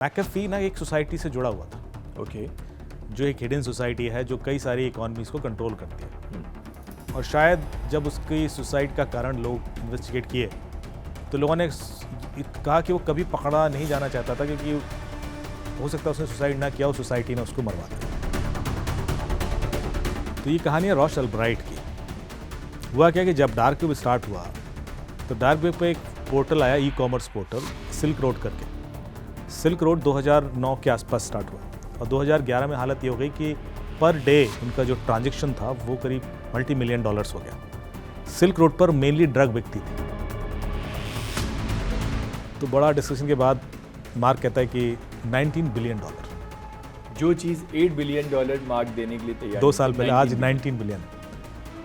McAfee ना एक society से जुड़ा हुआ था, ओके। जो एक हिडन सोसाइटी है जो कई सारी इकोनॉमीज को कंट्रोल करती है। और शायद जब उसकी सुसाइड का कारण लोग इन्वेस्टिगेट किए तो लोगों ने कहा कि वो कभी पकड़ा नहीं जाना चाहता था, क्योंकि हो सकता है उसने सुसाइड ना किया, उस सोसाइटी ने उसको मरवा दिया। तो ये कहानी है रॉश अल्ब्राइट की। हुआ क्या कि जब डार्क वेब स्टार्ट हुआ तो डार्क वेब पे एक पोर्टल आया, e commerce portal silk road करके। सिल्क रोड 2009 के आसपास स्टार्ट हुआ और 2011 में हालत ये हो गई कि पर डे उनका जो ट्रांजैक्शन था वो करीब $multi-million हो गया। सिल्क रोड पर मेनली ड्रग बिकती थी। तो बड़ा डिस्कशन के बाद मार्क कहता है कि $19 बिलियन, जो चीज़ $8 बिलियन मार्क देने के लिए तैयार 2 साल पहले, आज 19 बिलियन।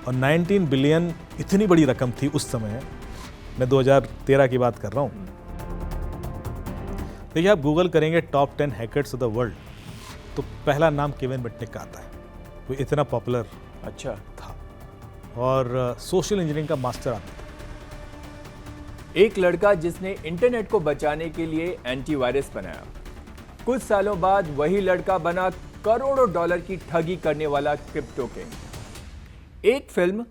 और 19 बिलियन इतनी बड़ी रकम थी उस समय। मैं 2013 की बात कर रहा हूँ। देखिए, आप गूगल करेंगे top 10 hackers of the world तो पहला नाम केविन मिटनिक का आता है। वो इतना पॉपुलर अच्छा था और सोशल इंजीनियरिंग का मास्टर आदमी था। एक लड़का जिसने इंटरनेट को बचाने के लिए एंटीवायरस बनाया, कुछ सालों बाद वही लड़का बना करोड़ों डॉलर की ठगी करने वाला क्रिप्टो किंग। एक फिल्म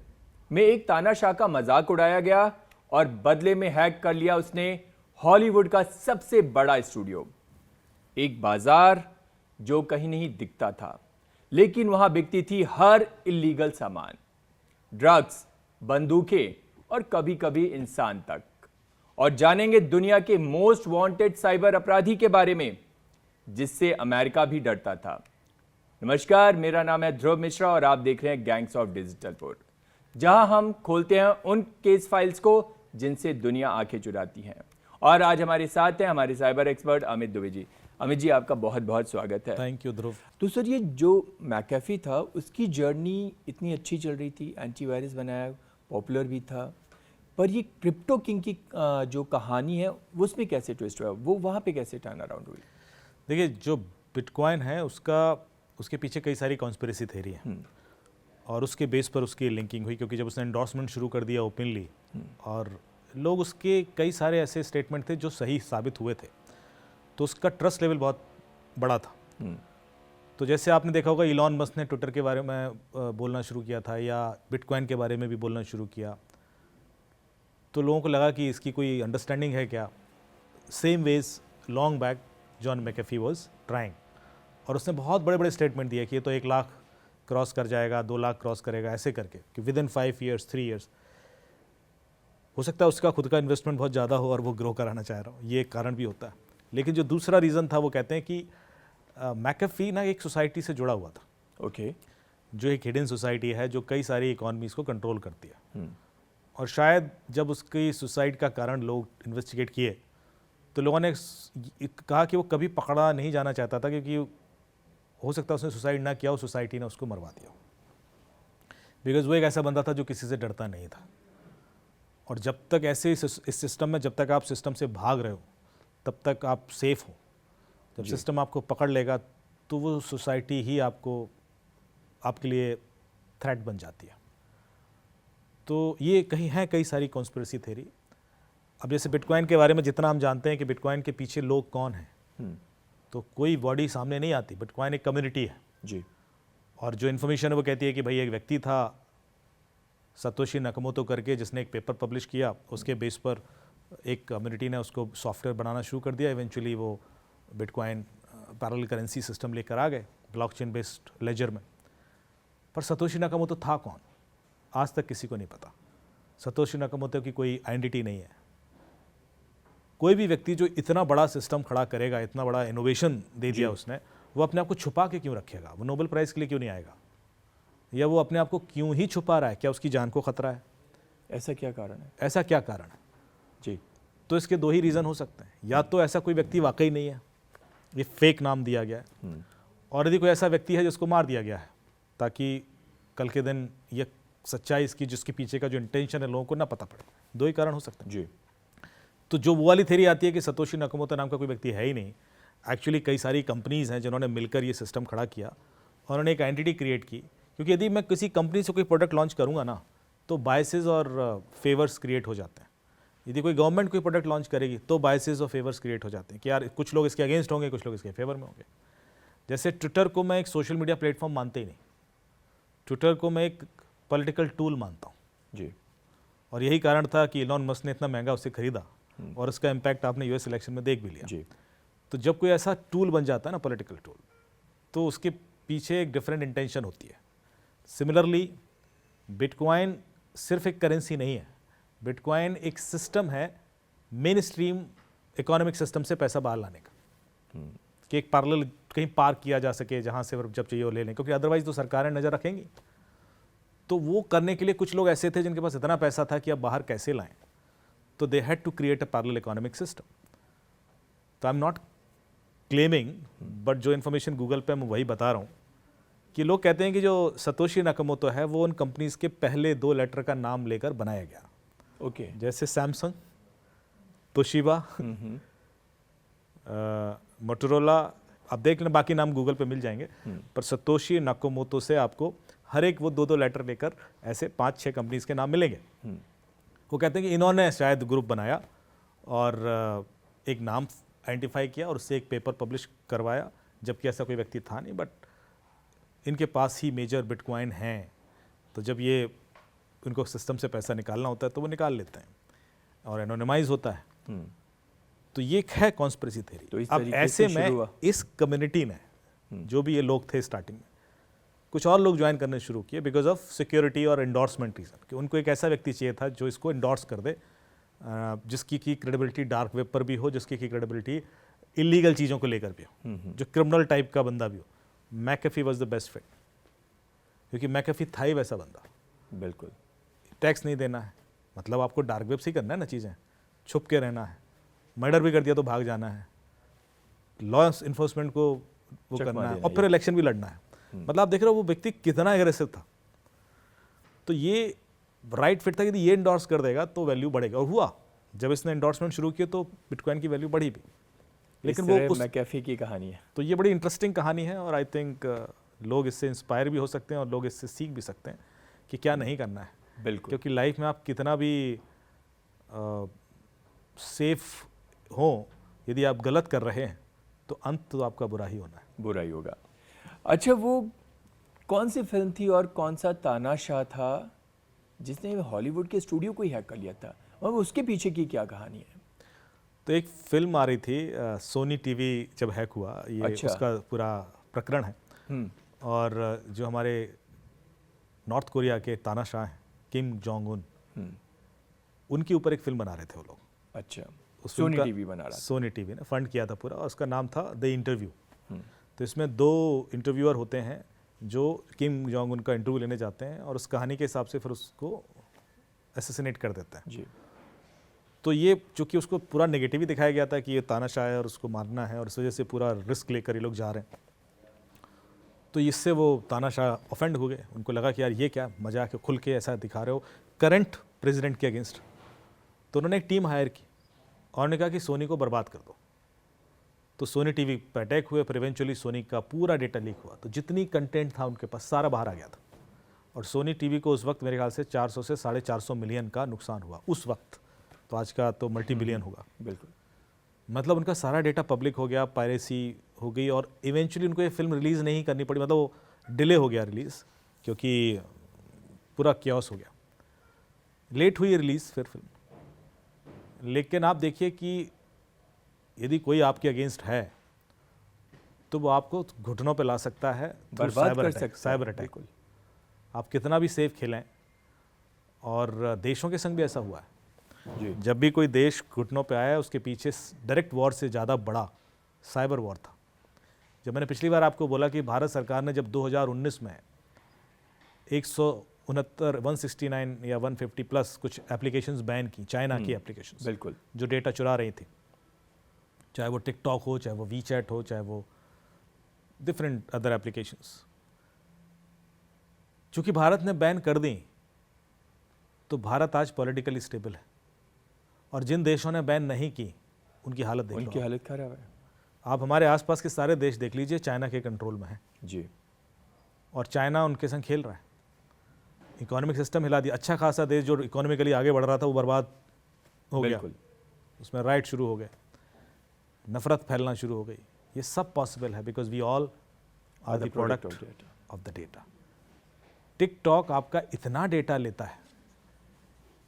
में एक तानाशाह का मजाक उड़ाया गया और बदले में हैक कर लिया उसने हॉलीवुड का सबसे बड़ा स्टूडियो। एक बाजार जो कहीं नहीं दिखता था, लेकिन वहां बिकती थी हर इलीगल सामान, ड्रग्स, बंदूकें और कभी कभी इंसान तक। और जानेंगे दुनिया के मोस्ट वांटेड साइबर अपराधी के बारे में, जिससे अमेरिका भी डरता था। नमस्कार, मेरा नाम है ध्रुव मिश्रा और आप देख रहे हैं गैंग्स ऑफ डिजिटलपुर, जहां हम खोलते हैं उन केस फाइल्स को जिनसे दुनिया आंखें चुराती है। और आज हमारे साथ हैं हमारे साइबर एक्सपर्ट अमित दुबे जी। अमित जी, आपका बहुत बहुत स्वागत है। थैंक यू ध्रुव। तो सर, ये जो मैकेफी था उसकी जर्नी इतनी अच्छी चल रही थी, एंटीवायरस बनाया, पॉपुलर भी था, पर ये क्रिप्टो किंग की जो कहानी है उसमें कैसे ट्विस्ट हुआ, वो वहाँ पे कैसे टर्न अराउंड हुई? देखिए, जो बिटकॉइन है उसके पीछे कई सारी कॉन्स्पिरेसी थ्योरी है और उसके बेस पर उसकी लिंकिंग हुई, क्योंकि जब उसने एंडोर्समेंट शुरू कर दिया ओपनली और लोग उसके कई सारे ऐसे स्टेटमेंट थे जो सही साबित हुए थे, तो उसका ट्रस्ट लेवल बहुत बड़ा था। तो जैसे आपने देखा होगा, इलॉन मस्क ने ट्विटर के बारे में बोलना शुरू किया था या बिटकॉइन के बारे में भी बोलना शुरू किया, तो लोगों को लगा कि इसकी कोई अंडरस्टैंडिंग है क्या। Same ways long back John McAfee was trying, और उसने बहुत बड़े बड़े स्टेटमेंट दिए कि ये तो 1 लाख क्रॉस कर जाएगा, 2 लाख क्रॉस करेगा, ऐसे करके कि विद इन 5 ईयर्स 3 ईयर्स। हो सकता है उसका खुद का इन्वेस्टमेंट बहुत ज़्यादा हो और वो ग्रो कराना चाह रहा हो, ये एक कारण भी होता है। लेकिन जो दूसरा रीज़न था, वो कहते हैं कि मैकेफी ना एक सोसाइटी से जुड़ा हुआ था। ओके। जो एक हिडन सोसाइटी है जो कई सारी इकोनॉमीज़ को कंट्रोल करती है। और शायद जब उसकी सुसाइड का कारण लोग इन्वेस्टिगेट किए तो लोगों ने कहा कि वो कभी पकड़ा नहीं जाना चाहता था, क्योंकि हो सकता है उसने सुसाइड ना किया, उस सोसाइटी ने उसको मरवा दिया। बिकॉज वो एक ऐसा बंदा था जो किसी से डरता नहीं था। और जब तक ऐसे इस सिस्टम में, जब तक आप सिस्टम से भाग रहे हो तब तक आप सेफ हो। जब सिस्टम आपको पकड़ लेगा तो वो सोसाइटी ही आपके लिए थ्रेट बन जाती है। तो ये कई सारी कॉन्स्पिरेसी थ्योरी। अब जैसे बिटकॉइन के बारे में जितना हम जानते हैं कि बिटकॉइन के पीछे लोग कौन हैं, तो कोई बॉडी सामने नहीं आती। बिटकॉइन एक कम्युनिटी है जी। और जो इन्फॉर्मेशन है वो कहती है कि भाई एक व्यक्ति था सतोशी नकामोटो करके, जिसने एक पेपर पब्लिश किया, उसके बेस पर एक कम्युनिटी ने उसको सॉफ्टवेयर बनाना शुरू कर दिया। इवेंचुअली वो बिटकॉइन पैरेलल करेंसी सिस्टम लेकर आ गए ब्लॉकचेन बेस्ड लेजर में। पर सतोशी नकामोटो था कौन, आज तक किसी को नहीं पता। सतोशी नकामोटो की कोई आइडेंटिटी नहीं है। कोई भी व्यक्ति जो इतना बड़ा सिस्टम खड़ा करेगा, इतना बड़ा इनोवेशन दे दिया उसने, वो अपने आप को छुपा के क्यों रखेगा? वो नोबेल प्राइज़ के लिए क्यों नहीं आएगा? या वो अपने आप को क्यों ही छुपा रहा है? क्या उसकी जान को खतरा है? ऐसा क्या कारण है? ऐसा क्या कारण है जी। तो इसके 2 ही रीज़न हो सकते हैं। या तो ऐसा कोई व्यक्ति वाकई नहीं है, ये फेक नाम दिया गया है, और यदि कोई ऐसा व्यक्ति है जिसको मार दिया गया है ताकि कल के दिन ये सच्चाई इसकी, जिसके पीछे का जो इंटेंशन है, लोगों को ना पता पड़े। 2 ही कारण हो सकते हैं जी। तो जो वो वाली थ्योरी आती है कि सतोशी नकामोटो नाम का कोई व्यक्ति है ही नहीं, एक्चुअली कई सारी कंपनीज हैं जिन्होंने मिलकर ये सिस्टम खड़ा किया और उन्होंने एक एंटिटी क्रिएट की। क्योंकि यदि मैं किसी कंपनी से कोई प्रोडक्ट लॉन्च करूंगा ना, तो बायसेस और फेवर्स क्रिएट हो जाते हैं। यदि कोई गवर्नमेंट कोई प्रोडक्ट लॉन्च करेगी तो बायसेस और फेवर्स क्रिएट हो जाते हैं कि यार कुछ लोग इसके अगेंस्ट होंगे, कुछ लोग इसके फेवर में होंगे। जैसे ट्विटर को मैं एक सोशल मीडिया प्लेटफॉर्म मानते ही नहीं, ट्विटर को मैं एक पॉलिटिकल टूल मानता हूँ जी। और यही कारण था कि इलॉन मस्क ने इतना महंगा उसे खरीदा और उसका इम्पैक्ट आपने यूएस इलेक्शन में देख भी लिया जी। तो जब कोई ऐसा टूल बन जाता है ना, पॉलिटिकल टूल, तो उसके पीछे एक डिफरेंट इंटेंशन होती है। सिमिलरली बिटकॉइन सिर्फ एक करेंसी नहीं है, बिटकॉइन एक सिस्टम है मेन स्ट्रीम इकोनॉमिक सिस्टम से पैसा बाहर लाने का, कि एक पैरेलल कहीं पार किया जा सके जहाँ से जब चाहिए वो ले लें, क्योंकि अदरवाइज तो सरकारें नज़र रखेंगी। तो वो करने के लिए कुछ लोग ऐसे थे जिनके पास इतना पैसा था कि अब बाहर कैसे लाएं, तो they had to create a parallel economic system. तो I am not claiming, but जो इन्फॉर्मेशन गूगल पे मैं वही बता रहा हूँ कि लोग कहते हैं कि जो सतोशी नाकामोटो है वो उन कंपनीज के पहले 2 लेटर का नाम लेकर बनाया गया। ओके। जैसे सैमसंग, तोशिबा, मोटोरोला, आप देख लें, बाकी नाम गूगल पे मिल जाएंगे, पर सतोशी नाकामोटो से आपको हर एक वो 2-2 लेटर लेकर ऐसे 5-6 कंपनीज के नाम मिलेंगे। वो कहते हैं कि इन्होंने शायद ग्रुप बनाया और एक नाम आइडेंटिफाई किया और उससे एक पेपर पब्लिश करवाया, जबकि ऐसा कोई व्यक्ति था नहीं, बट इनके पास ही मेजर बिटकॉइन हैं, तो जब ये उनको सिस्टम से पैसा निकालना होता है तो वो निकाल लेते हैं और एनोनिमाइज होता है। तो ये है कॉन्स्पिरेसी थ्योरी। तो इस अब तरीके ऐसे से में शुरू हुआ। इस कम्युनिटी ने, जो भी ये लोग थे स्टार्टिंग में, कुछ और लोग ज्वाइन करने शुरू किए बिकॉज ऑफ सिक्योरिटी और एंडोर्समेंट रीजन, कि उनको एक ऐसा व्यक्ति चाहिए था जो इसको एंडोर्स कर दे, जिसकी की क्रेडिबिलिटी डार्क वेब पर भी हो, जिसकी की क्रेडिबिलिटी इलीगल चीज़ों को लेकर भी हो, जो क्रिमिनल टाइप का बंदा भी हो। McAfee was the best fit, क्योंकि मैकेफी था ही वैसा बंदा। बिल्कुल। टैक्स नहीं देना है, मतलब आपको डार्क वेब से ही करना है ना चीज़ें, छुप के रहना है, मर्डर भी कर दिया तो भाग जाना है, लॉ इन्फोर्समेंट को वो चकमा करना है देना और फिर इलेक्शन भी लड़ना है। मतलब आप देख रहे हो वो व्यक्ति कितना एग्रेसिव था। तो ये राइट फिट था कि ये इंडोर्स कर देगा तो वैल्यू बढ़ेगा, और हुआ। जब इसने एंडोर्समेंट शुरू किया तो बिटकॉइन की वैल्यू बढ़ी भी। लेकिन वो उस मैकेफी की कहानी है। तो ये बड़ी इंटरेस्टिंग कहानी है और आई थिंक लोग इससे इंस्पायर भी हो सकते हैं और लोग इससे सीख भी सकते हैं कि क्या नहीं करना है। बिल्कुल। क्योंकि लाइफ में आप कितना भी सेफ हो, यदि आप गलत कर रहे हैं तो अंत तो आपका बुरा ही होना है, बुरा ही होगा। अच्छा, वो कौन सी फिल्म थी और कौन सा तानाशाह था जिसने हॉलीवुड के स्टूडियो को ही हैक कर लिया था, और उसके पीछे की क्या कहानी है? तो एक फिल्म आ रही थी, सोनी टीवी जब हैक हुआ, ये अच्छा। उसका पूरा प्रकरण है। और जो हमारे नॉर्थ कोरिया के तानाशाह हैं, किम जोंग उन, उनके ऊपर एक फिल्म बना रहे थे वो लोग। अच्छा, उस फिल्म सोनी का टीवी बना रहा था। सोनी टीवी ने फंड किया था पूरा, और उसका नाम था द इंटरव्यू। तो इसमें 2 इंटरव्यूअर होते हैं जो किम जोंग उन का इंटरव्यू लेने जाते हैं और उस कहानी के हिसाब से फिर उसको असैसिनेट कर देते हैं जी। तो ये चूंकि उसको पूरा नेगेटिव ही दिखाया गया था कि ये तानाशाह है और उसको मारना है, और इस वजह से पूरा रिस्क लेकर ये लोग जा रहे हैं, तो इससे वो तानाशाह ऑफेंड हो गए। उनको लगा कि यार ये क्या मजाक है, खुल के ऐसा दिखा रहे हो करंट प्रेसिडेंट के अगेंस्ट। तो उन्होंने एक टीम हायर की और उन्होंने कहा कि सोनी को बर्बाद कर दो। तो सोनी टीवी पर अटैक हुए, फिर इवेंचुअली सोनी का पूरा डेटा लीक हुआ, तो जितनी कंटेंट था उनके पास सारा बाहर आ गया था। और सोनी टीवी को उस वक्त मेरे ख्याल से 400 से 450 मिलियन का नुकसान हुआ उस वक्त, तो आज का तो मल्टी बिलियन होगा। बिल्कुल। मतलब उनका सारा डेटा पब्लिक हो गया, पायरेसी हो गई, और इवेंचुअली उनको ये फिल्म रिलीज़ नहीं करनी पड़ी, मतलब वो डिले हो गया रिलीज़, क्योंकि पूरा क्योस हो गया, लेट हुई रिलीज़ फिर फिल्म। लेकिन आप देखिए कि यदि कोई आपके अगेंस्ट है तो वो आपको घुटनों पे ला सकता है, बर्बाद कर सकता है। Cyber attack. आप कितना भी सेफ खेलें, और देशों के संग भी ऐसा हुआ है जी। जब भी कोई देश घुटनों पे आया, उसके पीछे डायरेक्ट वॉर से ज़्यादा बड़ा साइबर वॉर था। जब मैंने पिछली बार आपको बोला कि भारत सरकार ने जब 2019 में 169 या 150 प्लस कुछ एप्लीकेशंस बैन की, चाइना की एप्लीकेशंस, बिल्कुल, जो डेटा चुरा रही थी, चाहे वो टिकटॉक हो, चाहे वो वीचैट हो, चाहे वो डिफरेंट अदर एप्लीकेशंस। चूंकि भारत ने बैन कर दी तो भारत आज पॉलिटिकली स्टेबल है, और जिन देशों ने बैन नहीं की उनकी हालत देख लो। उनकी हालत खराब है। आप हमारे आसपास के सारे देश देख लीजिए, चाइना के कंट्रोल में है, जी। और चाइना उनके संग खेल रहा है, इकोनॉमिक सिस्टम हिला दिया। अच्छा खासा देश जो इकोनॉमिकली आगे बढ़ रहा था वो बर्बाद हो गया, बिल्कुल। उसमें राइट शुरू हो गए, नफरत फैलना शुरू हो गई। ये सब पॉसिबल है because we all are the product of the data. TikTok आपका इतना डेटा लेता है,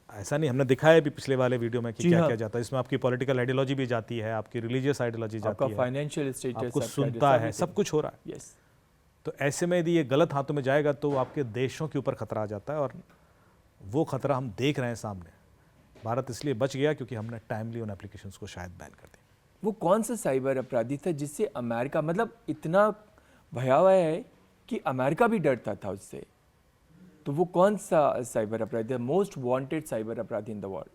ऐसा नहीं, हमने दिखाया है भी पिछले वाले वीडियो में कि जी क्या हाँ। क्या जाता है। इसमें आपकी पॉलिटिकल आइडियोलॉजी भी जाती है, आपकी रिलीजियस आइडियोलॉजी आपका जाती है, फाइनेंशियल स्टेटस, आपको सुनता है, सब कुछ हो रहा है। यस। तो ऐसे में यदि ये गलत हाथों में जाएगा तो आपके देशों के ऊपर खतरा आ जाता है, और वो खतरा हम देख रहे हैं सामने। भारत इसलिए बच गया क्योंकि हमने टाइमली उन एप्लीकेशंस को शायद बैन कर दिया। वो कौन सा साइबर अपराधी था जिससे अमेरिका, मतलब इतना भयावह है कि अमेरिका भी डरता था उससे? तो वो कौन सा साइबर अपराधी है, मोस्ट वांटेड साइबर अपराधी इन द वर्ल्ड?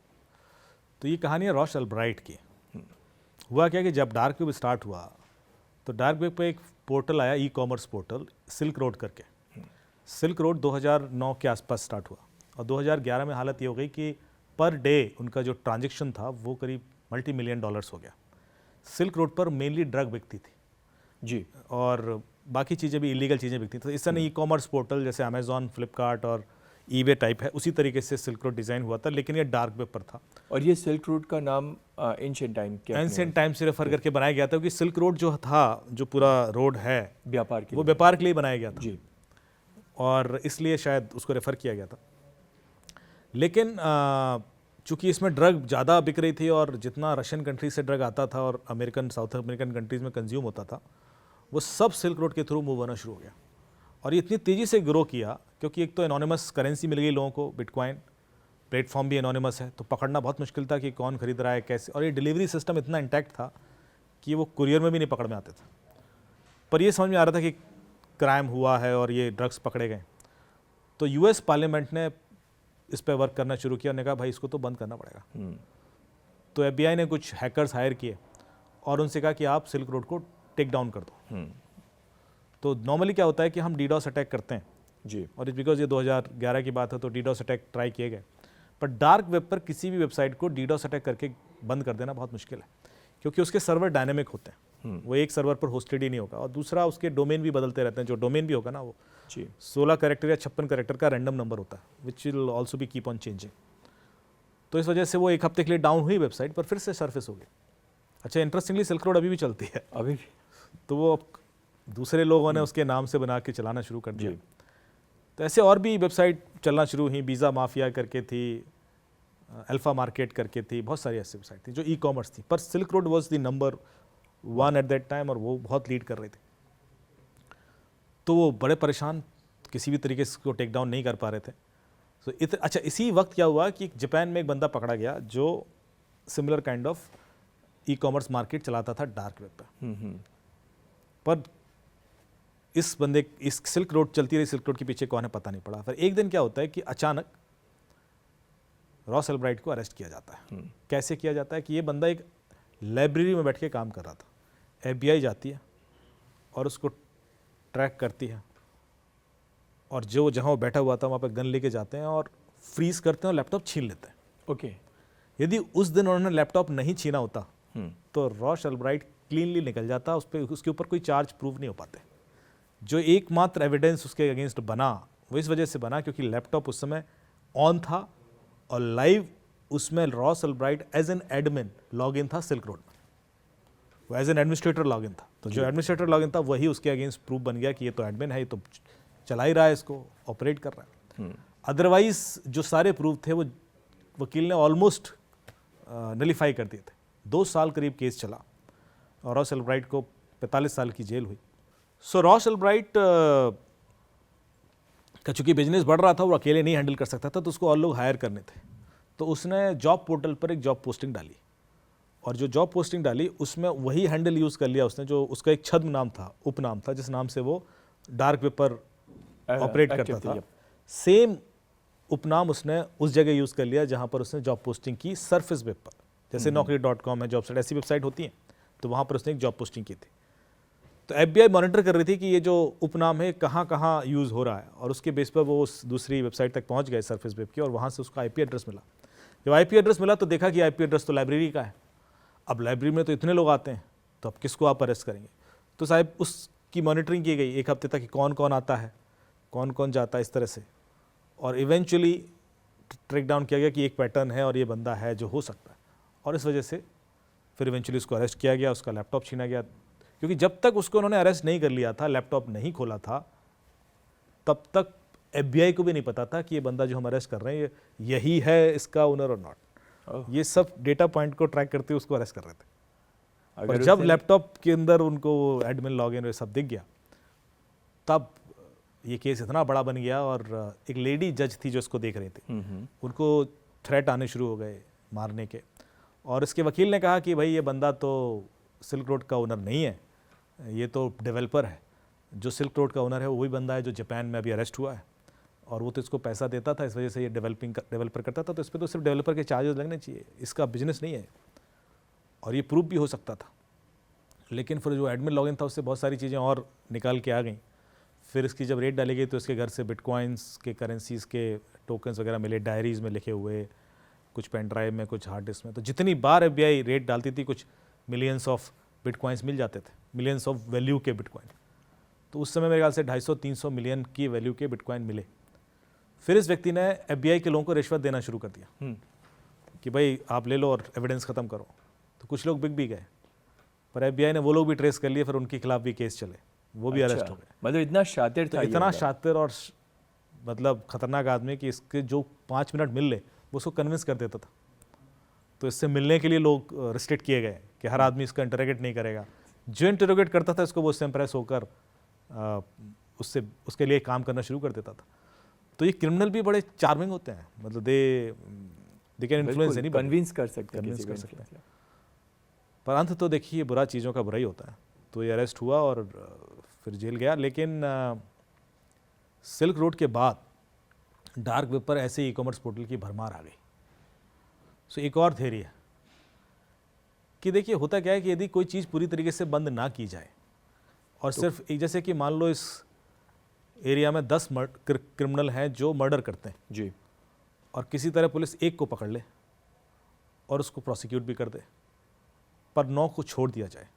तो ये कहानी है रॉश अल्ब्राइट की। हुआ क्या कि जब डार्क वेब स्टार्ट हुआ तो डार्क वेब पे एक पोर्टल आया, e commerce portal, silk road करके। सिल्क रोड 2009 के आसपास स्टार्ट हुआ, और 2011 में हालत ये हो गई कि पर डे उनका जो ट्रांजैक्शन था वो करीब $multi-million हो गया। सिल्क रोड पर मेनली ड्रग बिकती थी जी। और बाकी चीज़ें भी, इलीगल चीज़ें बिकती थी। तो इस तरह ई कॉमर्स पोर्टल जैसे अमेजॉन, फ्लिपकार्ट और ईबे टाइप है, उसी तरीके से सिल्क रोड डिज़ाइन हुआ था, लेकिन ये डार्क वेब पर था। और ये सिल्क रोड का नाम एंशिएंट टाइम के एंशिएंट टाइम से रेफर करके बनाया गया था, क्योंकि सिल्क रोड जो था, जो पूरा रोड है, व्यापार के वो लिए। व्यापार के लिए बनाया गया था, जी। और इसलिए शायद उसको रेफर किया गया था। लेकिन चूंकि इसमें ड्रग ज़्यादा बिक रही थी, और जितना रशियन कंट्री से ड्रग आता था और अमेरिकन, साउथ अमेरिकन कंट्रीज़ में कंज्यूम होता था, वो सब सिल्क रोड के थ्रू मूव होना शुरू हो गया। और ये इतनी तेज़ी से ग्रो किया क्योंकि एक तो एनोनिमस करेंसी मिल गई लोगों को, बिटकॉइन, प्लेटफॉर्म भी एनोनिमस है, तो पकड़ना बहुत मुश्किल था कि कौन खरीद रहा है, कैसे। और ये डिलीवरी सिस्टम इतना इंटैक्ट था कि वो कुरियर में भी नहीं पकड़ में आते थे। पर ये समझ में आ रहा था कि क्राइम हुआ है और ये ड्रग्स पकड़े गए। तो यूएस पार्लियामेंट ने इस पर वर्क करना शुरू किया, उन्होंने कहा भाई इसको तो बंद करना पड़ेगा। तो एफबीआई ने कुछ हैकर्स हायर किए और उनसे कहा कि आप सिल्क रोड को टेक डाउन कर दो। तो नॉर्मली क्या होता है कि हम डीडॉस अटैक करते हैं जी। और इस बिकॉज ये 2011 की बात है तो डीडॉस अटैक ट्राई किए गए, पर डार्क वेब पर किसी भी वेबसाइट को डीडॉस अटैक करके बंद कर देना बहुत मुश्किल है, क्योंकि उसके सर्वर डायनेमिक होते हैं। वो एक सर्वर पर होस्टेड ही नहीं होगा, और दूसरा उसके डोमेन भी बदलते रहते हैं। जो डोमेन भी होगा ना, वो जी 16 कैरेक्टर या 56 कैरेक्टर का रैंडम नंबर होता है, which will also be keep on changing. तो इस वजह से वो एक हफ्ते के लिए डाउन हुई वेबसाइट, पर फिर से सर्फेस हो गई। अच्छा, इंटरेस्टिंगली सिल्क रोड अभी भी चलती है, अभी भी। तो वो दूसरे लोगों ने उसके नाम से बना के चलाना शुरू कर दिया। जी। तो ऐसे और भी वेबसाइट चलना शुरू हुई, वीज़ा माफिया करके थी, अल्फा मार्केट करके थी, बहुत सारी ऐसी वेबसाइट थी जो ई कॉमर्स थी, पर silk road was the number 1 at that time, और वो बहुत लीड कर रही थी। तो वो बड़े परेशान, किसी भी तरीके से इसको टेक डाउन नहीं कर पा रहे थे। तो अच्छा, इसी वक्त क्या हुआ कि जापान में एक बंदा पकड़ा गया जो similar kind of e commerce market चलाता था डार्क वेब पर। पर इस बंदे, इस सिल्क रोड चलती रही, सिल्क रोड के पीछे कौन है पता नहीं पड़ा। फिर एक दिन क्या होता है कि अचानक रॉस अल्ब्राइट को अरेस्ट किया जाता है। कैसे किया जाता है कि ये बंदा एक लाइब्रेरी में बैठ के काम कर रहा था। एफबीआई जाती है और उसको ट्रैक करती है, और जो जहाँ वो बैठा हुआ था वहाँ पे गन लेके जाते हैं और फ्रीज करते हैं और लैपटॉप छीन लेते हैं। ओके। यदि उस दिन उन्होंने लैपटॉप नहीं छीना होता तो रॉस अल्ब्राइट क्लीनली निकल जाता, उसके ऊपर कोई चार्ज प्रूव नहीं हो पाते। जो एकमात्र एविडेंस उसके अगेंस्ट बना वो इस वजह से बना क्योंकि लैपटॉप उस समय ऑन था और लाइव उसमें Ross Albright as an admin log in था सिल्क रोड में, वो as an administrator log in था। तो जो एडमिनिस्ट्रेटर लॉग इन था वही उसके अगेंस्ट प्रूफ बन गया कि ये तो एडमिन है, ये तो चला ही रहा है, इसको ऑपरेट कर रहा है। अदरवाइज जो सारे प्रूफ थे वो वकील ने ऑलमोस्ट नलीफाई कर दिए थे। 2 साल करीब केस चला और रॉस अल्ब्राइट को 45 साल की जेल हुई। सो रॉस अल्ब्राइट का चूंकि बिजनेस बढ़ रहा था, वो अकेले नहीं हैंडल कर सकता था, तो उसको और लोग हायर करने थे। तो उसने जॉब पोर्टल पर एक जॉब पोस्टिंग डाली, और जो जॉब पोस्टिंग डाली उसमें वही हैंडल यूज़ कर लिया उसने जो उसका एक छद्म नाम था, उपनाम था, जिस नाम से वो डार्क वेब पर ऑपरेट करता था। सेम उपनाम उसने उस जगह यूज़ कर लिया जहाँ पर उसने जॉब पोस्टिंग की, सरफेस वेब पर। जैसे naukri.com है, जॉब साइट, ऐसी वेबसाइट होती हैं, तो वहाँ पर उसने एक जॉब पोस्टिंग की थी। तो एफबीआई मॉनिटर कर रही थी कि ये जो उपनाम है कहाँ कहाँ यूज़ हो रहा है, और उसके बेस पर वो उस दूसरी वेबसाइट तक पहुँच गए, सरफेस वेब की, और वहाँ से उसका आईपी एड्रेस मिला। जब आईपी एड्रेस मिला तो देखा कि आईपी एड्रेस तो लाइब्रेरी का है। अब लाइब्रेरी में तो इतने लोग आते हैं, तो अब किसको आप अरेस्ट करेंगे? तो साहब उसकी मॉनिटरिंग की गई 1 हफ्ते तक कि कौन कौन आता है, कौन कौन जाता है, इस तरह से। और इवेंचुअली ट्रैक डाउन किया गया कि एक पैटर्न है और ये बंदा है जो हो सकता है, और इस वजह से फिर इवेंचुअली उसको अरेस्ट किया गया, उसका लैपटॉप छीना गया, क्योंकि जब तक उसको उन्होंने अरेस्ट नहीं कर लिया था, लैपटॉप नहीं खोला था, तब तक FBI को भी नहीं पता था कि ये बंदा जो हम अरेस्ट कर रहे हैं ये यही है इसका ओनर और नॉट। ये सब डेटा पॉइंट को ट्रैक करते हुए उसको अरेस्ट कर रहे थे। और जब लैपटॉप के अंदर उनको एडमिन लॉगिन ये सब दिख गया, तब ये केस इतना बड़ा बन गया, और एक लेडी जज थी जो इसको देख रही थी, उनको थ्रेट आने शुरू हो गए मारने के, और इसके वकील ने कहा कि भाई ये बंदा तो सिल्क रोड का ओनर नहीं है, ये तो डेवलपर है, जो सिल्क रोड का ओनर है वही बंदा है जो जापान में अभी अरेस्ट हुआ है, और वो तो इसको पैसा देता था, इस वजह से ये डेवलपर करता था, तो इस पर तो सिर्फ डेवलपर के चार्जेस लगने चाहिए, इसका बिजनेस नहीं है, और ये प्रूफ भी हो सकता था। लेकिन फिर जो एडमिन लॉगिन था उससे बहुत सारी चीज़ें और निकाल के आ गई। फिर इसकी जब रेड डाली गई तो इसके घर से बिटकॉइंस के करेंसीज़ के टोकन्स वगैरह मिले, डायरीज़ में लिखे हुए, कुछ पेन ड्राइव में, कुछ हार्ड डिस्क में। तो जितनी बार FBI रेड डालती थी, कुछ मिलियंस ऑफ बिटकॉइंस मिल जाते थे, मिलियंस ऑफ वैल्यू के बिटकॉइन। तो उस समय मेरे ख्याल से 250-300 मिलियन की वैल्यू के बिटकॉइन मिले। फिर इस व्यक्ति ने FBI के लोगों को रिश्वत देना शुरू कर दिया कि भाई आप ले लो और एविडेंस ख़त्म करो। तो कुछ लोग बिक भी गए, पर FBI ने वो लोग भी ट्रेस कर लिए, फिर उनके खिलाफ भी केस चले, वो भी अरेस्ट हो गए। मतलब इतना शातिर था, इतना शातिर और मतलब खतरनाक आदमी कि इसके जो 5 मिनट मिल ले वो उसको कन्विंस कर देता था। तो इससे मिलने के लिए लोग रिस्ट्रिक्ट किए गए कि हर आदमी इसका इंटरोगेट नहीं करेगा। जो इंटरोगेट करता था इसको वो उससे इम्प्रेस होकर उससे उसके लिए काम करना शुरू कर देता था। तो ये क्रिमिनल भी बड़े चार्मिंग होते हैं, मतलब they can influence any, convince कर सकते हैं। पर अंत तो देखिए बुरा चीज़ों का बुरा ही होता है। तो ये अरेस्ट हुआ और फिर जेल गया। लेकिन सिल्क रोड के बाद डार्क वेब पर ऐसे ई-कॉमर्स पोर्टल की भरमार आ गई। सो एक और थ्योरी है कि देखिए होता क्या है कि यदि कोई चीज़ पूरी तरीके से बंद ना की जाए और सिर्फ एक, जैसे कि मान लो इस एरिया में 10 क्रिमिनल हैं जो मर्डर करते हैं जी, और किसी तरह पुलिस एक को पकड़ ले और उसको प्रोसिक्यूट भी कर दे, पर 9 को छोड़ दिया जाए,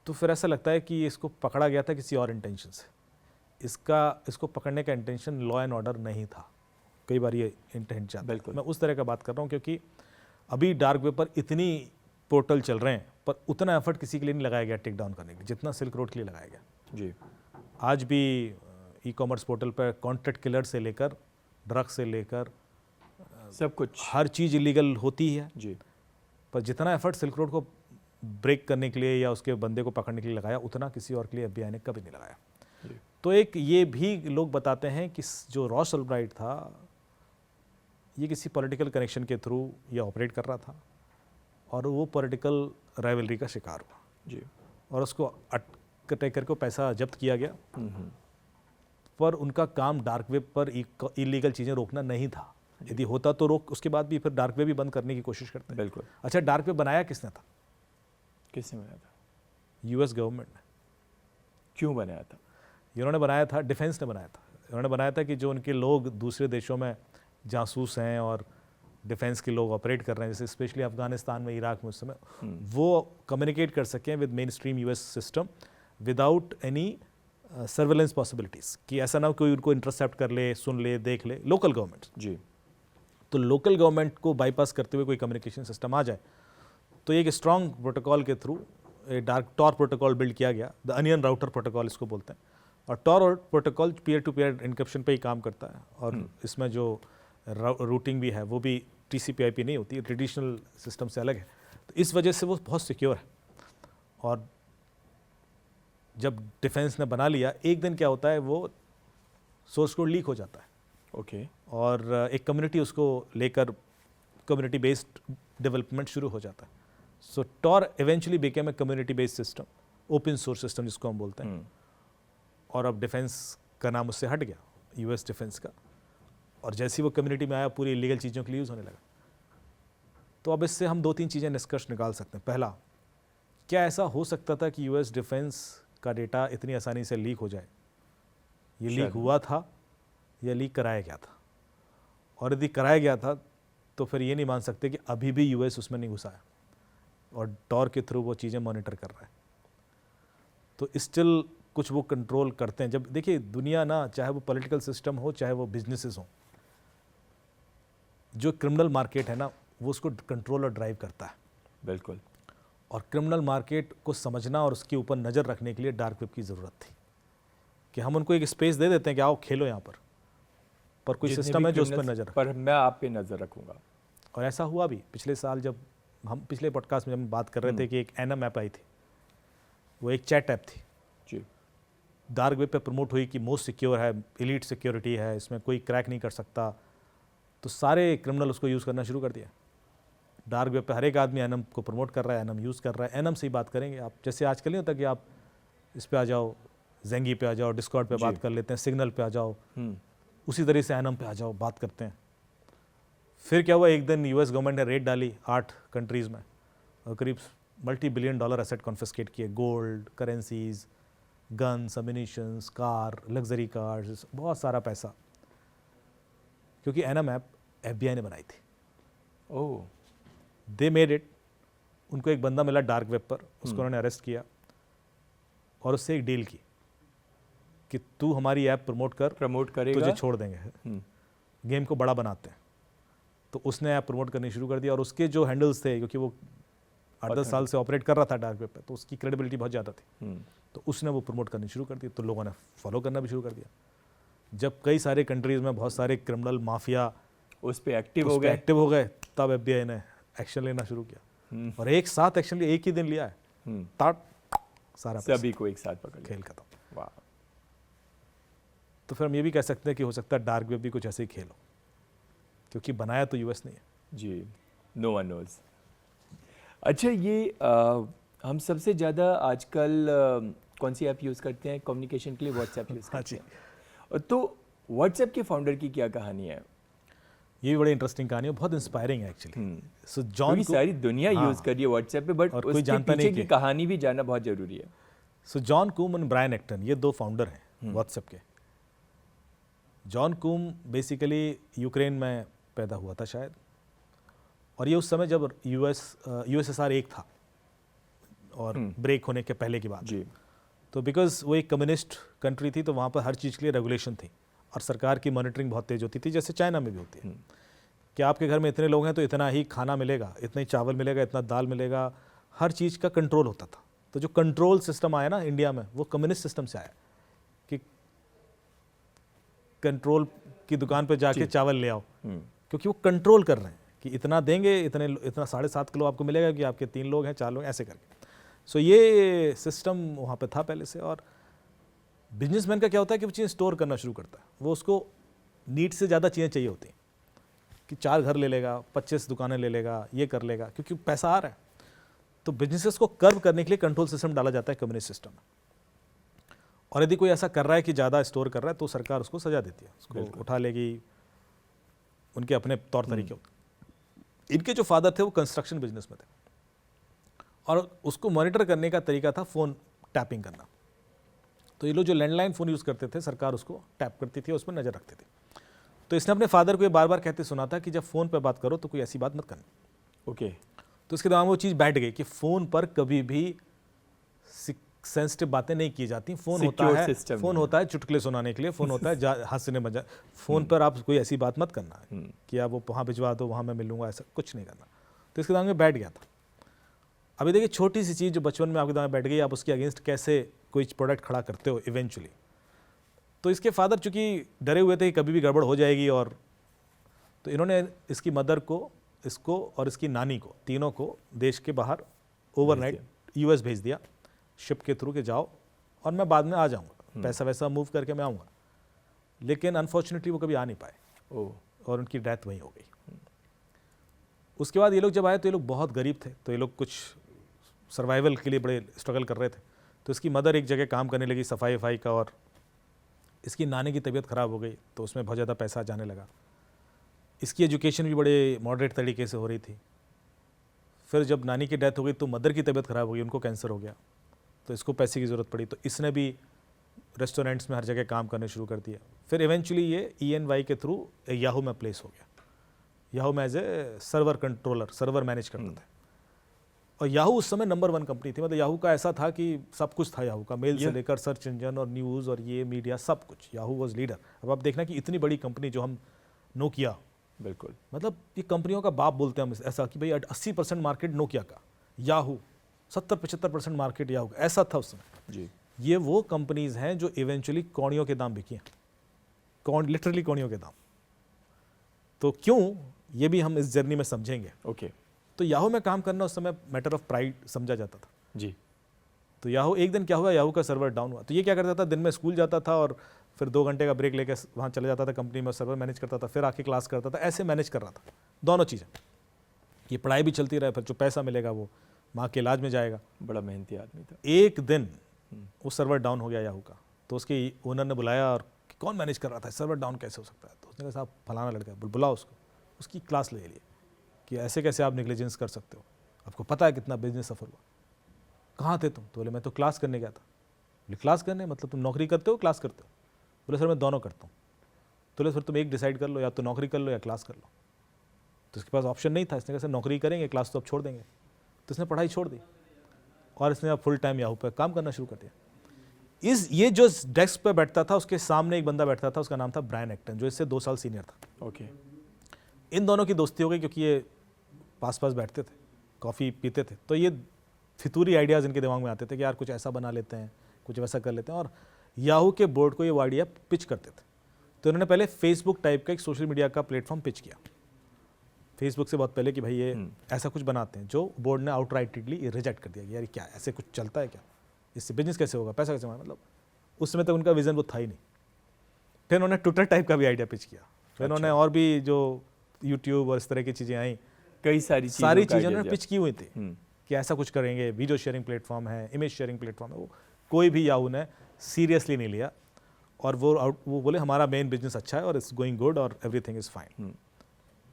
तो फिर ऐसा लगता है कि इसको पकड़ा गया था किसी और इंटेंशन से। इसको पकड़ने का इंटेंशन लॉ एंड ऑर्डर नहीं था, कई बार ये इंटेंट जाता है। मैं उस तरह का बात कर रहा हूँ क्योंकि अभी डार्क वेब पर इतनी पोर्टल चल रहे हैं, पर उतना एफर्ट किसी के लिए नहीं लगाया गया टेक डाउन करने के लिए जितना सिल्क रोड के लिए लगाया गया। जी, आज भी ई-कॉमर्स पोर्टल पर कॉन्ट्रैक्ट किलर से लेकर ड्रग से लेकर सब कुछ, हर चीज़ इलीगल होती है जी, पर जितना एफर्ट सिल्क रोड को ब्रेक करने के लिए या उसके बंदे को पकड़ने के लिए लगाया, उतना किसी और के लिए FBI ने कभी नहीं लगाया। तो एक ये भी लोग बताते हैं कि जो रॉस अल्ब्राइट था ये किसी पॉलिटिकल कनेक्शन के थ्रू ये ऑपरेट कर रहा था और वो पॉलिटिकल राइवलरी का शिकार हुआ जी, और उसको अटैकर को पैसा जब्त किया गया। पर उनका काम डार्क वेब पर इलीगल चीज़ें रोकना नहीं था। यदि होता तो रोक, उसके बाद भी फिर डार्क वेब भी बंद करने की कोशिश करते हैं। बिल्कुल। अच्छा, डार्क वेब बनाया किसने था? किसने बनाया था? US गवर्नमेंट ने। क्यों बनाया था? इन्होंने बनाया था, डिफेंस ने बनाया था। इन्होंने बनाया था कि जो उनके लोग दूसरे देशों में जासूस हैं और डिफेंस के लोग ऑपरेट कर रहे हैं, जैसे स्पेशली अफगानिस्तान में, इराक में उस समय, वो कम्युनिकेट कर सकें with main stream US system without any surveillance possibilities, कि ऐसा ना कोई उनको इंटरसेप्ट कर ले, सुन ले, देख ले। लोकल गवर्नमेंट जी, तो लोकल गवर्नमेंट को बाईपास करते हुए कोई कम्युनिकेशन सिस्टम आ जाए तो एक स्ट्रॉन्ग प्रोटोकॉल के through dark Tor protocol build किया गया। द अनियन राउटर प्रोटोकॉल इसको बोलते हैं। और Tor protocol peer to peer encryption पे ही काम करता है और इसमें जो रूटिंग भी है वो भी TCP/IP नहीं होती, ट्रेडिशनल सिस्टम से अलग है। तो इस वजह से वो बहुत सिक्योर है। और जब डिफेंस ने बना लिया, एक दिन क्या होता है, वो सोर्स कोड लीक हो जाता है। ओके। और एक कम्युनिटी उसको लेकर कम्युनिटी बेस्ड डेवलपमेंट शुरू हो जाता है। So Tor eventually became a community based system, open source system जिसको हम बोलते हैं। और अब डिफेंस का नाम उससे हट गया, US डिफेंस का। और जैसे ही वो कम्युनिटी में आया, पूरी इलीगल चीज़ों के लिए यूज़ होने लगा। तो अब इससे हम 2-3 चीज़ें निष्कर्ष निकाल सकते हैं। पहला, क्या ऐसा हो सकता था कि US डिफेंस का डेटा इतनी आसानी से लीक हो जाए? ये लीक हुआ था या लीक कराया गया था? और यदि कराया गया था तो फिर ये नहीं मान सकते कि अभी भी US उसमें नहीं घुसा है और टॉर के थ्रू वो चीज़ें मॉनिटर कर रहा है। तो स्टिल कुछ वो कंट्रोल करते हैं। जब देखिए दुनिया ना, चाहे वो पॉलिटिकल सिस्टम हो चाहे वो बिजनेसेस हो, जो क्रिमिनल मार्केट है ना, वो उसको कंट्रोल और ड्राइव करता है। बिल्कुल। और क्रिमिनल मार्केट को समझना और उसके ऊपर नज़र रखने के लिए डार्क वेब की ज़रूरत थी, कि हम उनको एक स्पेस दे देते हैं कि आओ खेलो यहाँ पर कोई सिस्टम है जो उस पर नज़र पर मैं आप पे नज़र रखूँगा। और ऐसा हुआ भी पिछले साल, जब हम पिछले पॉडकास्ट में जब हम बात कर रहे थे कि एक एनम ऐप आई थी, वो एक चैट ऐप थी जी। डार्क वेब पे प्रमोट हुई कि मोस्ट सिक्योर है, एलीट सिक्योरिटी है, इसमें कोई क्रैक नहीं कर सकता, तो सारे क्रिमिनल उसको यूज़ करना शुरू कर दिया। डार्क वेब पे हर एक आदमी एनम को प्रमोट कर रहा है, एनम यूज़ कर रहा है। एनम से ही बात करेंगे आप, जैसे आजकल नहीं होता कि आप इस पे आ जाओ, जेंगी पे आ जाओ, डिस्कॉर्ड पे बात कर लेते हैं, सिग्नल पे आ जाओ, उसी तरह से एनम पे आ जाओ, बात करते हैं। फिर क्या हुआ, एक दिन यूएस गवर्नमेंट ने रेड डाली 8 कंट्रीज़ में और करीब $multi-billion एसेट कॉन्फिस्केट किए, gold, currencies, guns, ammunitions, car, luxury cars, बहुत सारा पैसा, क्योंकि एनम ऐप FBI ने बनाई थी। ओह। They made it. उनको एक बंदा मिला डार्क वेब पर, उसको उन्होंने अरेस्ट किया और उससे एक डील की कि तू हमारी ऐप प्रमोट करेगा, तुझे छोड़ देंगे, गेम को बड़ा बनाते हैं। तो उसने ऐप प्रमोट करनी शुरू कर दिया और उसके जो हैंडल्स थे, क्योंकि वो 8-10 साल से ऑपरेट कर रहा था डार्क वेब पे, तो उसकी क्रेडिबिलिटी बहुत ज़्यादा थी, तो उसने वो प्रमोट करनी शुरू कर दी, तो लोगों ने फॉलो करना भी शुरू कर दिया। जब कई सारे कंट्रीज़ में बहुत सारे क्रिमिनल माफिया उस पे एक्टिव हो गए, तब FBI ने एक्शन लेना शुरू किया और एक साथ एक्शन लिया, एक ही दिन लिया है, ताट सारा सभी को एक साथ पकड़ लिया, खेल खत्म। वाह। तो फिर हम ये भी कह सकते हैं कि हो सकता है डार्क वेब भी कुछ ऐसे ही खेल हो, क्योंकि बनाया तो यूएस नहीं है जी, नो वन नोज। अच्छा, ये हम सबसे ज़्यादा आजकल कौन सी ऐप यूज़ करते हैं कम्युनिकेशन के लिए? व्हाट्सएप यूज़ करते हैं। तो व्हाट्सएप के फाउंडर की क्या कहानी है? ये भी बड़ी इंटरेस्टिंग कहानी है, बहुत इंस्पायरिंग है एक्चुअली। सो जॉन, सारी दुनिया यूज़ कर रही है व्हाट्सएप पे, बट उसके पीछे की कहानी भी जानना बहुत ज़रूरी है। सो जॉन कूम और ब्रायन एक्टन, ये 2 फाउंडर हैं व्हाट्सएप के। जॉन कूम बेसिकली यूक्रेन में पैदा हुआ था शायद, और ये उस समय जब USSR एक था और ब्रेक होने के पहले की बात जी। तो बिकॉज वो एक कम्युनिस्ट कंट्री थी, तो वहाँ पर हर चीज़ के लिए रेगुलेशन थी और सरकार की मॉनिटरिंग बहुत तेज़ होती थी, जैसे चाइना में भी होती है कि आपके घर में इतने लोग हैं तो इतना ही खाना मिलेगा, इतना ही चावल मिलेगा, इतना दाल मिलेगा, हर चीज़ का कंट्रोल होता था। तो जो कंट्रोल सिस्टम आया ना इंडिया में, वो कम्युनिस्ट सिस्टम से आया कि कंट्रोल की दुकान पर जाके चावल ले आओ, क्योंकि वो कंट्रोल कर रहे हैं कि इतना देंगे, इतना 7.5 किलो आपको मिलेगा कि आपके 3 लोग हैं, 4 लोग, ऐसे करके। सो ये सिस्टम वहाँ पे था पहले से। और बिजनेसमैन का क्या होता है कि वो चीज़ें स्टोर करना शुरू करता है, वो उसको नीड से ज़्यादा चीज़ें चाहिए होती हैं कि 4 घर ले लेगा, 25 दुकानें ले लेगा, ये कर लेगा, क्योंकि पैसा आ रहा है। तो बिजनेसेस को कर्व करने के लिए कंट्रोल सिस्टम डाला जाता है कम्युनिस्ट सिस्टम में, और यदि कोई ऐसा कर रहा है कि ज़्यादा स्टोर कर रहा है तो सरकार उसको सजा देती है, उसको उठा लेगी, उनके अपने तौर तरीके होते हैं। इनके जो फादर थे वो कंस्ट्रक्शन बिजनेस में थे और उसको मॉनिटर करने का तरीका था फ़ोन टैपिंग करना। तो ये लोग जो लैंडलाइन फ़ोन यूज़ करते थे, सरकार उसको टैप करती थी और उस पर नज़र रखती थी। तो इसने अपने फादर को ये बार बार कहते सुना था कि जब फ़ोन पर बात करो तो कोई ऐसी बात मत करना। ओके। तो इसके दिमाग में वो चीज़ बैठ गई कि फ़ोन पर कभी भी सेंसिटिव बातें नहीं की जाती। फ़ोन होता है चुटकुले सुनाने के लिए, फ़ोन होता है हंसने मजा। फ़ोन पर आप कोई ऐसी बात मत करना कि आप वो वहाँ भिजवा दो, वहाँ मैं मिलूंगा, ऐसा कुछ नहीं करना। तो इसके दिमाग में बैठ गया था। अभी देखिए, छोटी सी चीज़ जो बचपन में आपके दिमाग में बैठ गई, आप उसके अगेंस्ट कैसे कोई प्रोडक्ट खड़ा करते हो इवेंचुअली। तो इसके फादर चूँकि डरे हुए थे कि कभी भी गड़बड़ हो जाएगी, और तो इन्होंने इसकी मदर को, इसको और इसकी नानी को, तीनों को देश के बाहर ओवरनाइट US भेज दिया शिप के थ्रू के जाओ और मैं बाद में आ जाऊंगा, पैसा वैसा मूव करके मैं आऊँगा। लेकिन अनफॉर्चुनेटली वो कभी आ नहीं पाए और उनकी डेथ वहीं हो गई। उसके बाद ये लोग जब आए तो ये लोग बहुत गरीब थे, तो ये लोग कुछ सर्वाइवल के लिए बड़े स्ट्रगल कर रहे थे। तो इसकी मदर एक जगह काम करने लगी सफाई का, और इसकी नानी की तबीयत ख़राब हो गई तो उसमें बहुत ज़्यादा पैसा जाने लगा। इसकी एजुकेशन भी बड़े मॉडरेट तरीके से हो रही थी। फिर जब नानी की डेथ हो गई तो मदर की तबीयत ख़राब हो गई, उनको कैंसर हो गया, तो इसको पैसे की ज़रूरत पड़ी। तो इसने भी रेस्टोरेंट्स में हर जगह काम करने शुरू कर दिया। फिर इवेंचुअली ये ENY के थ्रू याहू में प्लेस हो गया। याहू में as a server controller, server manage करता था। और याहू उस समय नंबर 1 कंपनी थी। मतलब याहू का ऐसा था कि सब कुछ था याहू का, मेल से लेकर सर्च इंजन और न्यूज़ और ये मीडिया सब कुछ, याहू वॉज लीडर। अब आप देखना कि इतनी बड़ी कंपनी जो हम नोकिया बिल्कुल। मतलब ये कंपनियों का बाप बोलते हैं हम ऐसा कि भाई 80% मार्केट नोकिया का, याहू 70-75% मार्केट याहू का, ऐसा था उस समय जी। ये वो कंपनीज हैं जो इवेंचुअली कौड़ियों के दाम बिकी हैं, लिटरली कौड़ियों के दाम। तो क्यों, ये भी हम इस जर्नी में समझेंगे। ओके। तो याहू में काम करना उस समय मैटर ऑफ प्राइड समझा जाता था जी। तो याहू एक दिन क्या हुआ, याहू का सर्वर डाउन हुआ। तो ये क्या करता था, दिन में स्कूल जाता था और फिर 2 घंटे का ब्रेक लेके वहाँ चले जाता था कंपनी में, सर्वर मैनेज करता था, फिर आके क्लास करता था, ऐसे मैनेज कर रहा था दोनों चीज़ें। ये पढ़ाई भी चलती रहे, फिर जो पैसा मिलेगा वो माँ के इलाज में जाएगा। बड़ा मेहनती आदमी था। एक दिन वो सर्वर डाउन हो गया याहू का, तो उसके ओनर ने बुलाया और कौन मैनेज कर रहा था, सर्वर डाउन कैसे हो सकता है। तो उसने कहा साहब फलाना लड़का है, बुलाओ उसको। उसकी क्लास ले लिए कि ऐसे कैसे आप नेग्लिजेंस कर सकते हो, आपको पता है कितना बिजनेस सफर हुआ, कहाँ थे तुम। तो बोले मैं तो क्लास करने गया था। बोले क्लास करने मतलब तुम नौकरी करते हो क्लास करते हो। बोले सर मैं दोनों करता हूँ। तो बोले फिर तुम एक डिसाइड कर लो, या तो नौकरी कर लो या क्लास कर लो। तो इसके पास ऑप्शन नहीं था। इसने कहा सर नौकरी करेंगे, क्लास तो अब छोड़ देंगे। तो इसने पढ़ाई छोड़ दी और इसने अब फुल टाइम याहू पर काम करना शुरू कर दिया। ये जो डेस्क पे बैठता था उसके सामने एक बंदा बैठता था, उसका नाम था ब्रायन एक्टन, जो इससे 2 साल सीनियर था। ओके। इन दोनों की दोस्ती हो गई क्योंकि ये पास पास बैठते थे, कॉफ़ी पीते थे। तो ये फितूरी आइडियाज़ इनके दिमाग में आते थे कि यार कुछ ऐसा बना लेते हैं, कुछ वैसा कर लेते हैं। और याहू के बोर्ड को ये आइडिया पिच करते थे। तो इन्होंने पहले फेसबुक टाइप का एक सोशल मीडिया का प्लेटफॉर्म पिच किया, फेसबुक से बहुत पहले, कि भाई ये ऐसा कुछ बनाते हैं, जो बोर्ड ने आउटराइटली रिजेक्ट कर दिया कि यार क्या ऐसे कुछ चलता है क्या, इससे बिजनेस कैसे होगा, पैसा कैसे होगा। मतलब उस समय तक उनका विजन वो था ही नहीं। फिर उन्होंने ट्विटर टाइप का भी आइडिया पिच किया। फिर उन्होंने और भी जो यूट्यूब और इस तरह की चीज़ें आई, कई सारी चीज़ें उन्होंने पिच की हुई थी कि ऐसा कुछ करेंगे, वीडियो शेयरिंग प्लेटफॉर्म है, इमेज शेयरिंग प्लेटफॉर्म है। वो कोई भी याहू ने सीरियसली नहीं लिया और वो बोले हमारा मेन बिजनेस अच्छा है और इट्स गोइंग गुड और एवरीथिंग इज़ फाइन।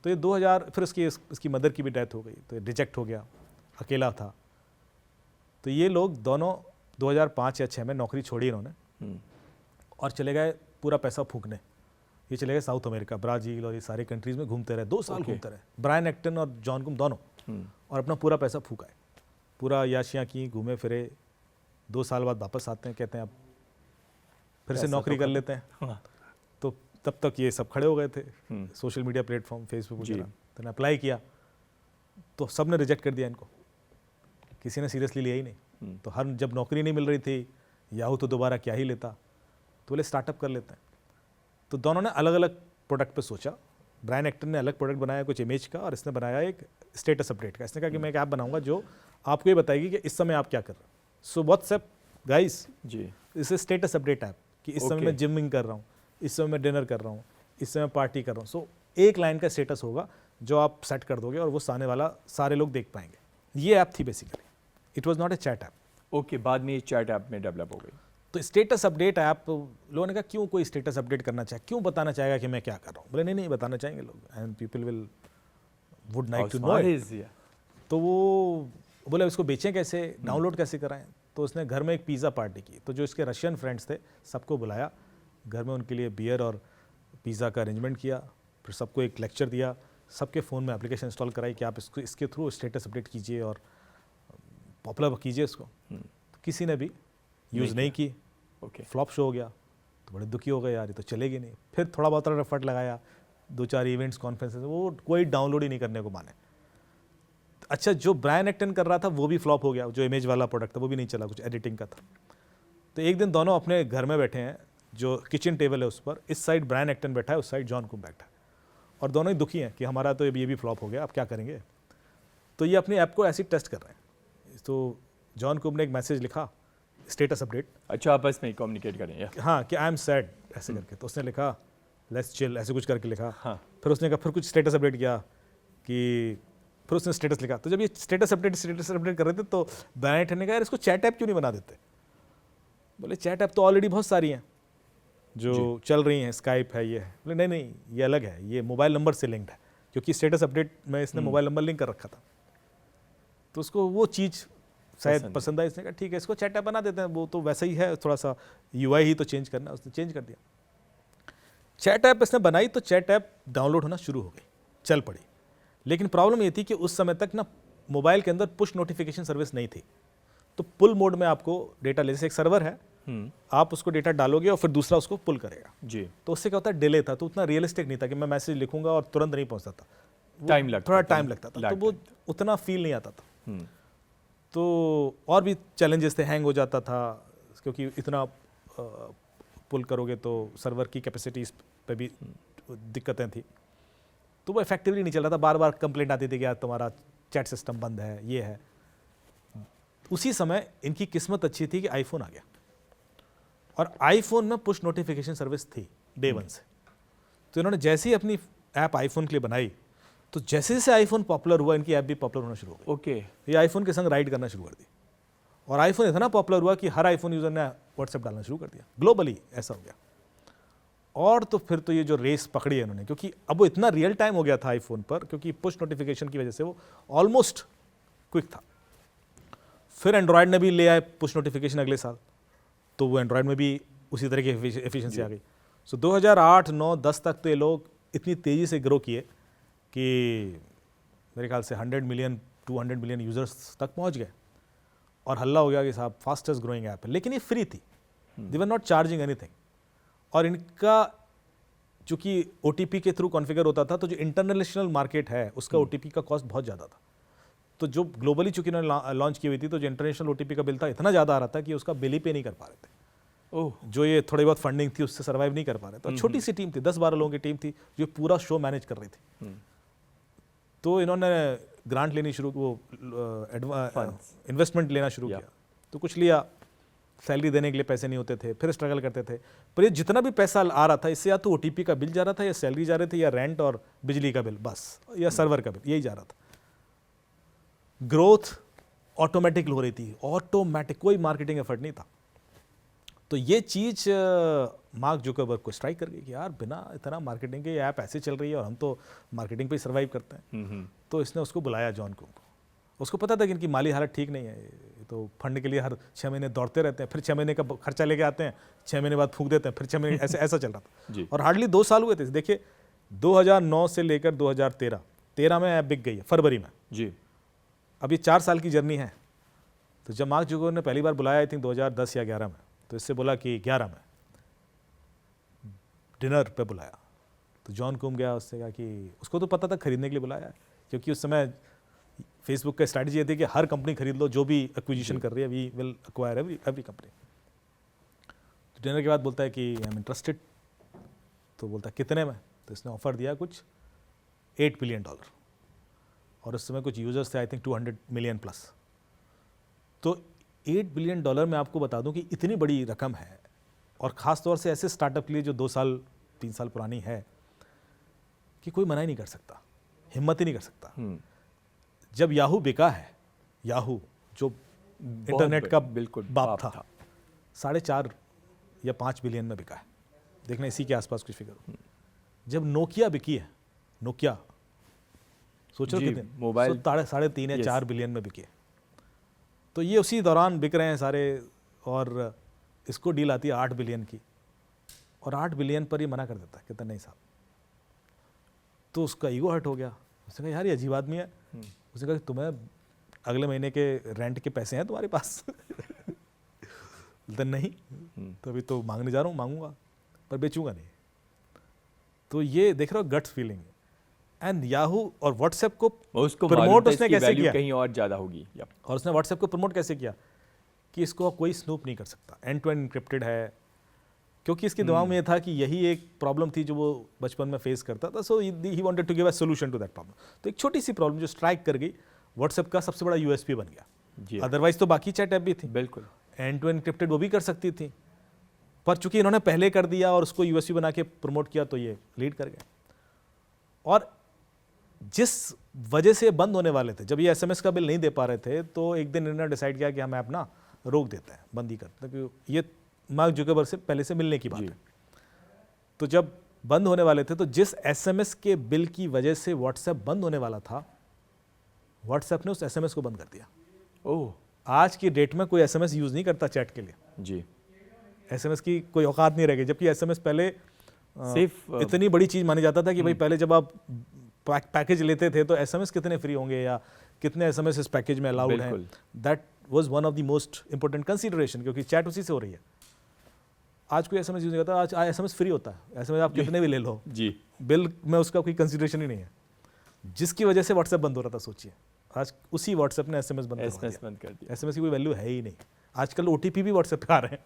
तो ये 2000, फिर इसकी मदर की भी डेथ हो गई, तो रिजेक्ट हो गया, अकेला था। तो ये लोग दोनों 2005 या 6 में नौकरी छोड़ी इन्होंने और चले गए पूरा पैसा फूकने। ये चले गए साउथ अमेरिका, ब्राज़ील और ये सारे कंट्रीज़ में घूमते रहे, 2 साल घूमते रहे, ब्रायन एक्टन और जॉन कुम दोनों, और अपना पूरा पैसा फूका है, पूरा याशियाँ की, घूमे फिरे। 2 साल बाद वापस आते हैं, कहते हैं अब फिर से नौकरी कर लेते हैं। तो तब तक ये सब खड़े हो गए थे, सोशल मीडिया प्लेटफॉर्म फेसबुक वगैरह। तो अप्लाई किया तो सब ने रिजेक्ट कर दिया इनको, किसी ने सीरियसली लिया ही नहीं। तो हर जब नौकरी नहीं मिल रही थी, याहू तो दोबारा क्या ही लेता, तो बोले स्टार्टअप कर लेते हैं। तो दोनों ने अलग अलग प्रोडक्ट पे सोचा। ब्रायन एक्टन ने अलग प्रोडक्ट बनाया कुछ इमेज का, और इसने बनाया एक स्टेटस अपडेट का। इसने कहा कि मैं एक ऐप बनाऊंगा जो आपको ये बताएगी कि इस समय आप क्या कर रहे हो। सो व्हाट्सएप गाइस जी, इस स्टेटस अपडेट ऐप कि इस समय मैं जिमिंग कर रहा हूँ, इस समय मैं डिनर कर रहा हूँ, इस समय पार्टी कर रहा हूँ। सो एक लाइन का स्टेटस होगा जो आप सेट कर दोगे और वो सामने वाला सारे लोग देख पाएंगे। ये ऐप थी basically, it was not a chat app. Okay, बाद में ये चैट ऐप में डेवलप हो गई। तो स्टेटस अपडेट ऐप, लोगों ने कहा क्यों कोई स्टेटस अपडेट करना चाहे, क्यों बताना चाहेगा कि मैं क्या कर रहा हूँ। बोले नहीं बताना चाहेंगे लोग, and people would like to know it. तो वो बोले इसको बेचें कैसे, डाउनलोड कैसे कराएं। तो उसने घर में एक पिज़्ज़ा पार्टी की। तो जो इसके रशियन फ्रेंड्स थे सबको बुलाया घर में, उनके लिए बियर और पिज़्ज़ा का अरेंजमेंट किया, फिर सबको एक लेक्चर दिया, सबके फ़ोन में एप्लीकेशन इंस्टॉल कराई कि आप इसके थ्रू स्टेटस अपडेट कीजिए और पॉपुलर कीजिए इसको। किसी ने भी यूज़ नहीं की। फ्लॉप शो हो गया। तो बड़े दुखी हो गए, यार ये तो चलेगी नहीं। फिर थोड़ा बहुत एफर्ट लगाया, 2-4 इवेंट्स कॉन्फ्रेंसेस, वो कोई डाउनलोड ही नहीं करने को माने। अच्छा, जो ब्रायन एक्टन कर रहा था वो भी फ्लॉप हो गया, जो इमेज वाला प्रोडक्ट था वो भी नहीं चला, कुछ एडिटिंग का था। तो एक दिन दोनों अपने घर में बैठे हैं, जो किचन टेबल है उस पर, इस साइड ब्रायन एक्टन बैठा है, उस साइड जॉन कुम बैठा है, और दोनों ही दुखी हैं कि हमारा तो ये भी फ्लॉप हो गया, अब क्या करेंगे। तो ये अपनी ऐप को ऐसे टेस्ट कर रहे हैं। तो जॉन कुम ने एक मैसेज लिखा, स्टेटस अपडेट। अच्छा, आपस में कम्युनिकेट करें। हाँ, कि आई एम सैड ऐसे करके। तो उसने लिखा लेट्स चिल ऐसे कुछ करके लिखा। हाँ। फिर उसने कहा, फिर कुछ स्टेटस अपडेट किया कि, फिर उसने स्टेटस लिखा। तो जब ये स्टेटस अपडेट कर रहे थे तो ब्रायन एक्टन ने कहा यार इसको चैट ऐप क्यों नहीं बना देते। बोले चैट ऐप तो ऑलरेडी बहुत सारी हैं जो चल रही हैं, स्काइप है, ये है। बोले नहीं ये अलग है, ये मोबाइल नंबर से लिंक्ड है, क्योंकि स्टेटस अपडेट में इसने मोबाइल नंबर लिंक कर रखा था। तो उसको वो चीज़ शायद पसंद आई। इसने कहा ठीक है इसको चैट ऐप बना देते हैं, वो तो वैसा ही है, थोड़ा सा यूआई ही तो चेंज करना। उसने चेंज कर दिया। चैट ऐप इसने बनाई तो चैट ऐप डाउनलोड होना शुरू हो गई, चल पड़ी। लेकिन प्रॉब्लम ये थी कि उस समय तक ना मोबाइल के अंदर पुश नोटिफिकेशन सर्विस नहीं थी। तो पुल मोड में आपको डेटा ले, जैसे एक सर्वर है, आप उसको डेटा डालोगे और फिर दूसरा उसको पुल करेगा जी। तो उससे क्या होता है, डिले था, तो उतना रियलिस्टिक नहीं था कि मैं मैसेज लिखूंगा और तुरंत नहीं पहुंचता था, टाइम लगता थोड़ा टाइम लगता था, तो वो उतना फील नहीं आता था। तो और भी चैलेंजेस थे, हैंग हो जाता था क्योंकि इतना पुल करोगे तो सर्वर की कैपेसिटी पे भी दिक्कतें थी, तो वो इफेक्टिवली नहीं चल रहा था, बार बार कंप्लेंट आती थी कि यार तुम्हारा चैट सिस्टम बंद है, ये है। उसी समय इनकी किस्मत अच्छी थी कि आईफोन आ गया, और आईफोन में पुश नोटिफिकेशन सर्विस थी डे 1 से। तो इन्होंने जैसे ही अपनी ऐप आईफोन के लिए बनाई, तो जैसे जैसे आईफोन पॉपुलर हुआ, इनकी ऐप भी पॉपुलर होना शुरू हो गई। ओके। ये आईफोन के संग राइड करना शुरू कर दी, और आईफोन इतना पॉपुलर हुआ कि हर आईफोन यूजर ने व्हाट्सएप डालना शुरू कर दिया, ग्लोबली ऐसा हो गया। और तो फिर तो ये जो रेस पकड़ी है इन्होंने, क्योंकि अब वो इतना रियल टाइम हो गया था आईफोन पर, क्योंकि पुश नोटिफिकेशन की वजह से वो ऑलमोस्ट क्विक था। फिर एंड्रॉयड ने भी ले आए पुश नोटिफिकेशन अगले साल, तो वो एंड्रॉयड में भी उसी तरह की एफिशिएंसी आ गई। सो 2008, 9, 10 तक तो ये लोग इतनी तेज़ी से ग्रो किए कि मेरे ख्याल से 100 मिलियन 200 मिलियन यूजर्स तक पहुंच गए, और हल्ला हो गया कि साहब फास्टेस्ट ग्रोइंग ऐप है। लेकिन ये फ्री थी, दे वर नॉट चार्जिंग एनीथिंग, और इनका चूंकि OTP के थ्रू कॉन्फ़िगर होता था, तो जो इंटरनेशनल मार्केट है उसका OTP का कॉस्ट बहुत ज़्यादा था। तो जो ग्लोबली चूंकि इन्होंने लॉन्च की हुई थी, तो जो इंटरनेशनल OTP का बिल था इतना ज़्यादा आ रहा था कि उसका बिल ही पे नहीं कर पा रहे थे। जो ये थोड़ी बहुत फंडिंग थी उससे सर्वाइव नहीं कर पा रहे थे। छोटी सी टीम थी, 10-12 लोगों की टीम थी जो पूरा शो मैनेज कर रही थी। तो इन्होंने ग्रांट लेनी शुरू, वो इन्वेस्टमेंट लेना शुरू किया, तो कुछ लिया, सैलरी देने के लिए पैसे नहीं होते थे, फिर स्ट्रगल करते थे। पर ये जितना भी पैसा आ रहा था, इससे या तो OTP का बिल जा रहा था, या सैलरी जा रही थी, या रेंट और बिजली का बिल, बस, या सर्वर का बिल, यही जा रहा था। ग्रोथ ऑटोमेटिक हो रही थी, ऑटोमेटिक, कोई मार्केटिंग एफर्ट नहीं था। तो ये चीज़ मार्क जुकरबर्ग को स्ट्राइक कर गई कि यार बिना इतना मार्केटिंग के ऐप ऐसे चल रही है, और हम तो मार्केटिंग पे ही सर्वाइव करते हैं। तो इसने उसको बुलाया, जॉन को। उसको पता था कि इनकी माली हालत ठीक नहीं है, तो फंड के लिए हर 6 महीने दौड़ते रहते हैं, फिर 6 महीने का खर्चा लेके आते हैं, 6 महीने बाद फूंक देते हैं, फिर 6 महीने ऐसा चल रहा था। और हार्डली 2 साल हुए थे। देखिए 2009 से लेकर 2013 में ऐप बिक गई है, फरवरी में जी। अब ये 4 साल की जर्नी है। तो जब मार्क जुकरबर्ग ने पहली बार बुलाया, आई थिंक 2010 या 11 में, तो इससे बोला कि 11 में डिनर पे बुलाया, तो जॉन कूम गया, उससे कहा कि उसको तो पता था खरीदने के लिए बुलाया है, क्योंकि उस समय फेसबुक का स्ट्रैटेजी ये थी कि हर कंपनी खरीद लो, जो भी एक्विजिशन कर रही है, we will acquire every company. तो डिनर के बाद बोलता है कि आई एम इंटरेस्टेड। तो बोलता है कितने में? तो इसने ऑफर दिया कुछ $8 बिलियन, और उस समय कुछ यूजर्स थे आई थिंक 200 मिलियन प्लस। तो $8 बिलियन मैं आपको बता दूं कि इतनी बड़ी रकम है, और ख़ास तौर से ऐसे स्टार्टअप के लिए जो 2-3 साल पुरानी है, कि कोई मना ही नहीं कर सकता, हिम्मत ही नहीं कर सकता। जब याहू बिका है, याहू जो इंटरनेट का बिल्कुल बाप था, 4.5 या 5 बिलियन में बिका है। देखना इसी के आसपास कुछ फिगर। जब नोकिया बिकी है, नोकिया सोचो कितने मोबाइल 3.5 या 4 बिलियन में बिके। तो ये उसी दौरान बिक रहे हैं सारे, और इसको डील आती है 8 बिलियन की, और 8 बिलियन पर ये मना कर देता है, कहता नहीं साहब। तो उसका ईगो हर्ट हो गया। उसने कहा यार ये अजीब आदमी है। उसने कहा तुम्हें अगले महीने के रेंट के पैसे हैं तुम्हारे पास? तो नहीं, तो अभी तो मांगने जा रहा हूँ, मांगूंगा पर बेचूंगा नहीं। तो ये देख रहे हो गट्स फीलिंग। एंड याहू और व्हाट्सएप को प्रमोट उसने कैसे किया, कहीं और ज़्यादा होगी। और उसने व्हाट्सएप को प्रमोट कैसे किया कि इसको कोई स्नूप नहीं कर सकता, एंड टू एंड इनक्रिप्टेड है, क्योंकि इसके दिमाग में ये था कि यही एक प्रॉब्लम थी जो वो बचपन में फेस करता था। So he wanted to give a solution to that problem. तो एक छोटी सी प्रॉब्लम जो स्ट्राइक कर गई, व्हाट्सएप का सबसे बड़ा USP बन गया। अदरवाइज तो बाकी चैट ऐप भी थी, बिल्कुल एंड टू एंड इनक्रिप्टेड, वो भी कर सकती थी, पर चूंकि इन्होंने पहले कर दिया और उसको USP बना के प्रमोट किया, तो ये लीड कर गए। और जिस वजह से बंद होने वाले थे, जब ये SMS का बिल नहीं दे पा रहे थे, तो एक दिन इन्होंने डिसाइड किया कि हम ऐप ना रोक देते हैं, बंद ही करते हैं, क्योंकि ये मार्क जुकरबर्ग से पहले से मिलने की बात है। तो जब बंद होने वाले थे, तो जिस SMS के बिल की वजह से व्हाट्सएप बंद होने वाला था, व्हाट्सएप ने उस SMS को बंद कर दिया। ओह, आज की डेट में कोई SMS यूज नहीं करता चैट के लिए जी। SMS की कोई औकात नहीं रह गई, जबकि SMS पहले सिर्फ इतनी बड़ी चीज मानी जाता था कि भाई पहले जब आप पैकेज लेते थे तो SMS कितने फ्री होंगे या कितने SMS इस पैकेज में अलाउड हैं, that was one of the most important consideration, क्योंकि चैट उसी से हो रही है। आज कोई SMS यूज नहीं करता, आज SMS फ्री होता है, SMS आप कितने भी ले लो जी, बिल में उसका कोई कंसीडरेशन ही नहीं है। जिसकी वजह से व्हाट्सएप बंद हो रहा था, सोचिए आज उसी व्हाट्सएप ने SMS बंद कर दिया। SMS की कोई वैल्यू है ही नहीं। आजकल OTP भी व्हाट्सएप पे आ रहे हैं।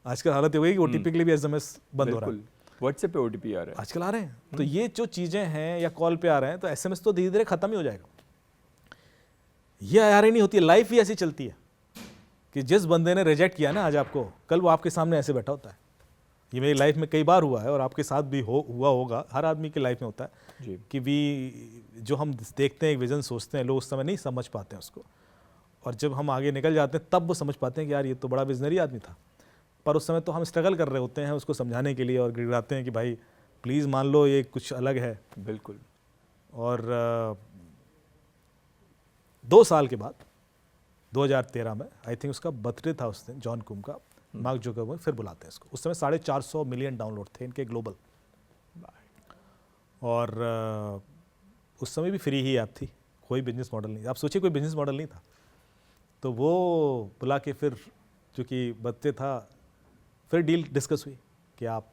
आजकल हालत ये हो गई कि OTP के लिए भी SMS बंद हो रहा है। व्हाट्सएप पे OTP आ रहा है आजकल आ रहे हैं। तो ये जो चीज़ें हैं या कॉल पे आ रहे हैं, तो SMS तो धीरे धीरे खत्म ही हो जाएगा। ये IRA नहीं होती है, लाइफ ही ऐसी चलती है कि जिस बंदे ने रिजेक्ट किया ना आज आपको, कल वो आपके सामने ऐसे बैठा होता है। ये मेरी लाइफ में कई बार हुआ है और आपके साथ भी हुआ होगा, हर आदमी की लाइफ में होता है जी। कि जो हम देखते हैं एक विजन सोचते हैं, लोग उस समय नहीं समझ पाते हैं उसको, और जब हम आगे निकल जाते हैं तब वो समझ पाते हैं कि यार ये तो बड़ा विजनरी आदमी था। पर उस समय तो हम स्ट्रगल कर रहे होते हैं उसको समझाने के लिए और गिड़गिड़ाते हैं कि भाई प्लीज़ मान लो ये कुछ अलग है। बिल्कुल। और 2 साल के बाद 2013 में आई थिंक उसका बर्थडे था उस दिन, जॉन कुम का, मार्क जुकरबर्ग फिर बुलाते हैं इसको। उस समय 450 मिलियन डाउनलोड थे इनके ग्लोबल, और उस समय भी फ्री ही ऐप थी, कोई बिजनेस मॉडल नहीं। आप सोचिए कोई बिजनेस मॉडल नहीं था। तो वो बुला के फिर चूँकि बर्थडे था, फिर डील डिस्कस हुई कि आप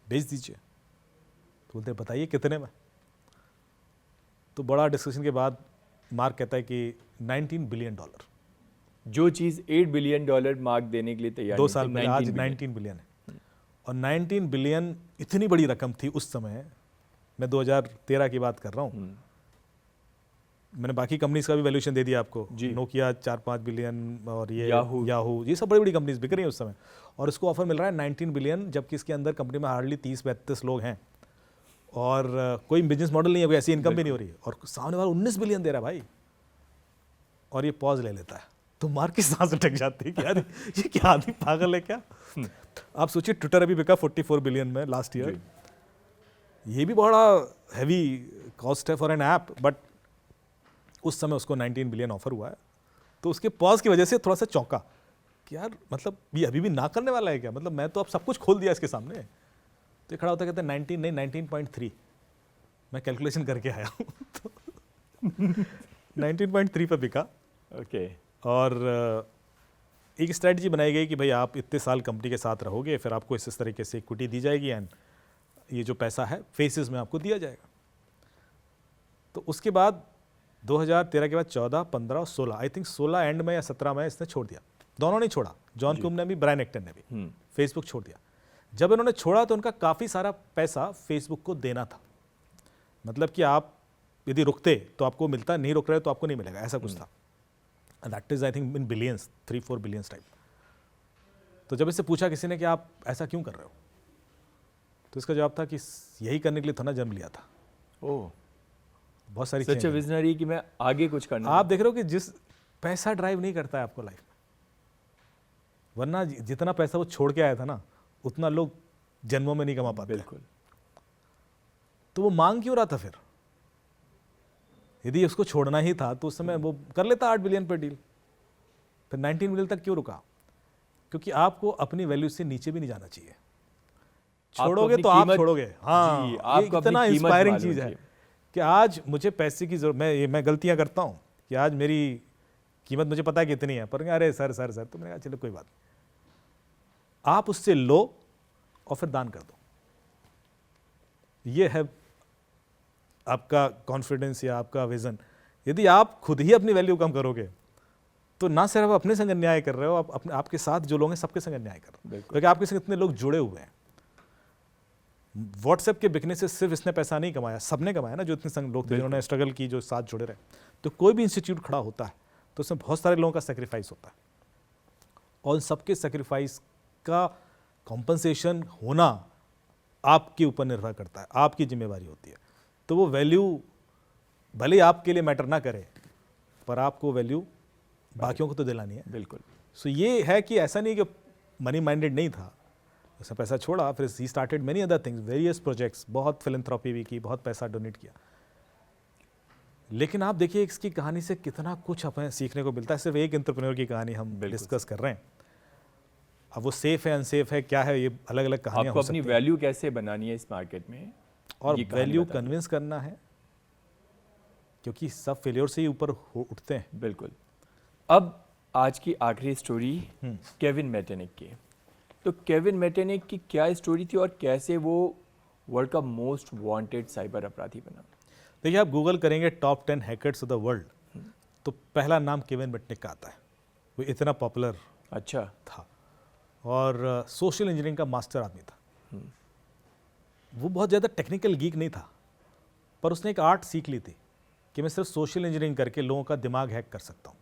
बेच दीजिए। तो बोलते बताइए कितने में। तो बड़ा डिस्कशन के बाद मार्क कहता है कि $19 बिलियन, जो चीज़ $8 बिलियन मार्क देने के लिए तैयार 2 साल में आज 19 बिलियन है। और 19 बिलियन इतनी बड़ी रकम थी उस समय। मैं 2013 की बात कर रहा हूँ। मैंने बाकी कंपनीज का भी वैल्यूएशन दे दिया आपको, नोकिया 4-5 बिलियन और ये याहू, ये सब बड़ी बड़ी कंपनीज बिक रही हैं उस समय, और इसको ऑफर मिल रहा है 19 बिलियन, जबकि इसके अंदर कंपनी में हार्डली 30-32 लोग हैं और कोई बिजनेस मॉडल नहीं है, कोई ऐसी इनकम भी नहीं हो रही है, और सामने वाला 19 बिलियन दे रहा है भाई, और ये पॉज ले लेता है। तो मार्क की सांस अटक जाती है कि यार ये क्या आदमी पागल है क्या। आप सोचिए ट्विटर अभी बिका 44 बिलियन में लास्ट ईयर। ये भी बड़ा हैवी कॉस्ट है फॉर एन ऐप, बट उस समय उसको 19 बिलियन ऑफर हुआ है। तो उसके पॉज की वजह से थोड़ा सा चौंका कि यार मतलब ये अभी भी ना करने वाला है क्या, मतलब मैं तो अब सब कुछ खोल दिया इसके सामने। तो खड़ा होता कहते हैं 19 नहीं 19.3, मैं कैलकुलेशन करके आया हूँ। तो 19.3 पर बिका। ओके। और एक स्ट्रैटेजी बनाई गई कि भाई आप इतने साल कंपनी के साथ रहोगे, फिर आपको इस तरीके से इक्विटी दी जाएगी एंड ये जो पैसा है फेसेस में आपको दिया जाएगा। तो उसके बाद 2013 के बाद 14, 15 और 16, आई थिंक 16 एंड में या 17 में इसने छोड़ दिया। दोनों ने छोड़ा, जॉन कुम ने भी, ब्रायन एक्टन ने भी फेसबुक छोड़ दिया। जब इन्होंने छोड़ा तो उनका काफ़ी सारा पैसा फेसबुक को देना था। मतलब कि आप यदि रुकते तो आपको मिलता, नहीं रुक रहे तो आपको नहीं मिलेगा, ऐसा कुछ था। That is I think in billions, 3-4 billions type. तो जब इससे पूछा किसी ने कि आप ऐसा क्यों कर रहे हो, तो इसका जवाब था कि यही करने के लिए था ना जन्म लिया था। ओह, बहुत सारी सच विजनरी कि मैं आगे कुछ करना। आप देख रहे हो कि जिस पैसा ड्राइव नहीं करता है आपको लाइफ में, वरना जितना पैसा वो छोड़ के आया था ना उतना लोग जन्मों में नहीं कमा पाते। बिल्कुल। तो वो मांग क्यों रहा था फिर? यदि उसको छोड़ना ही था तो उस समय वो कर लेता 8 बिलियन पर डील, फिर 19 बिलियन तक क्यों रुका? क्योंकि आपको अपनी वैल्यू से नीचे भी नहीं जाना चाहिए। छोड़ोगे तो आप छोड़ोगे। हाँ, ये इतना इंस्पायरिंग चीज है कि आज मुझे पैसे की जरूरत, मैं गलतियां करता हूं कि आज मेरी कीमत मुझे पता है कितनी है, पर अरे सर सर सर, तो मैंने कहा चलो कोई बात नहीं, आप उससे लो और फिर दान कर दो। ये है आपका कॉन्फिडेंस या आपका विजन। यदि आप खुद ही अपनी वैल्यू कम करोगे तो ना सिर्फ आप अपने संग अन्याय कर रहे हो, आप अपने आपके साथ जो लोग हैं सबके संग अन्याय कर रहे हो, क्योंकि आपके संग इतने लोग जुड़े हुए हैं। व्हाट्सएप के बिकने से सिर्फ इसने पैसा नहीं कमाया, सबने कमाया ना, जो इतने संग लोग थे जिन्होंने स्ट्रगल की, जो साथ जुड़े रहे। तो कोई भी इंस्टीट्यूट खड़ा होता है तो उसमें बहुत सारे लोगों का सेक्रीफाइस होता है, और सबके सेक्रीफाइस का कॉम्पनसेशन होना आपके ऊपर निर्भर करता है, आपकी जिम्मेवारी होती है। तो वो वैल्यू भले आपके लिए मैटर ना करे, पर आपको वैल्यू बाकियों को तो दिलानी है। बिल्कुल। सो ये है कि ऐसा नहीं कि मनी माइंडेड नहीं था, उसने पैसा छोड़ा, फिर he started many other things, various projects, बहुत फिलैंथ्रोपी भी की, बहुत पैसा डोनेट किया। लेकिन आप देखिए इसकी कहानी से कितना कुछ हमें सीखने को मिलता है। सिर्फ एक एंटरप्रेन्योर की कहानी हम डिस्कस कर रहे हैं। अब वो सेफ है अनसेफ है क्या है, ये अलग अलग कहानियां आपको अपनी वैल्यू कैसे बनानी है इस मार्केट में, और वैल्यू कन्विंस करना है, क्योंकि सब फेलियर से ही ऊपर उठते हैं। बिल्कुल। अब आज की आखिरी स्टोरी केविन मैटेनिक की। तो केविन मैटेनिक की क्या स्टोरी थी और कैसे वो वर्ल्ड का मोस्ट वांटेड साइबर अपराधी बना? देखिए, आप गूगल करेंगे top 10 hackers of the world तो पहला नाम केविन मैटेनिक का आता है। वो इतना पॉपुलर अच्छा था और सोशल इंजीनियरिंग का मास्टर आदमी था। वो बहुत ज़्यादा टेक्निकल गीक नहीं था, पर उसने एक आर्ट सीख ली थी कि मैं सिर्फ सोशल इंजीनियरिंग करके लोगों का दिमाग हैक कर सकता हूँ,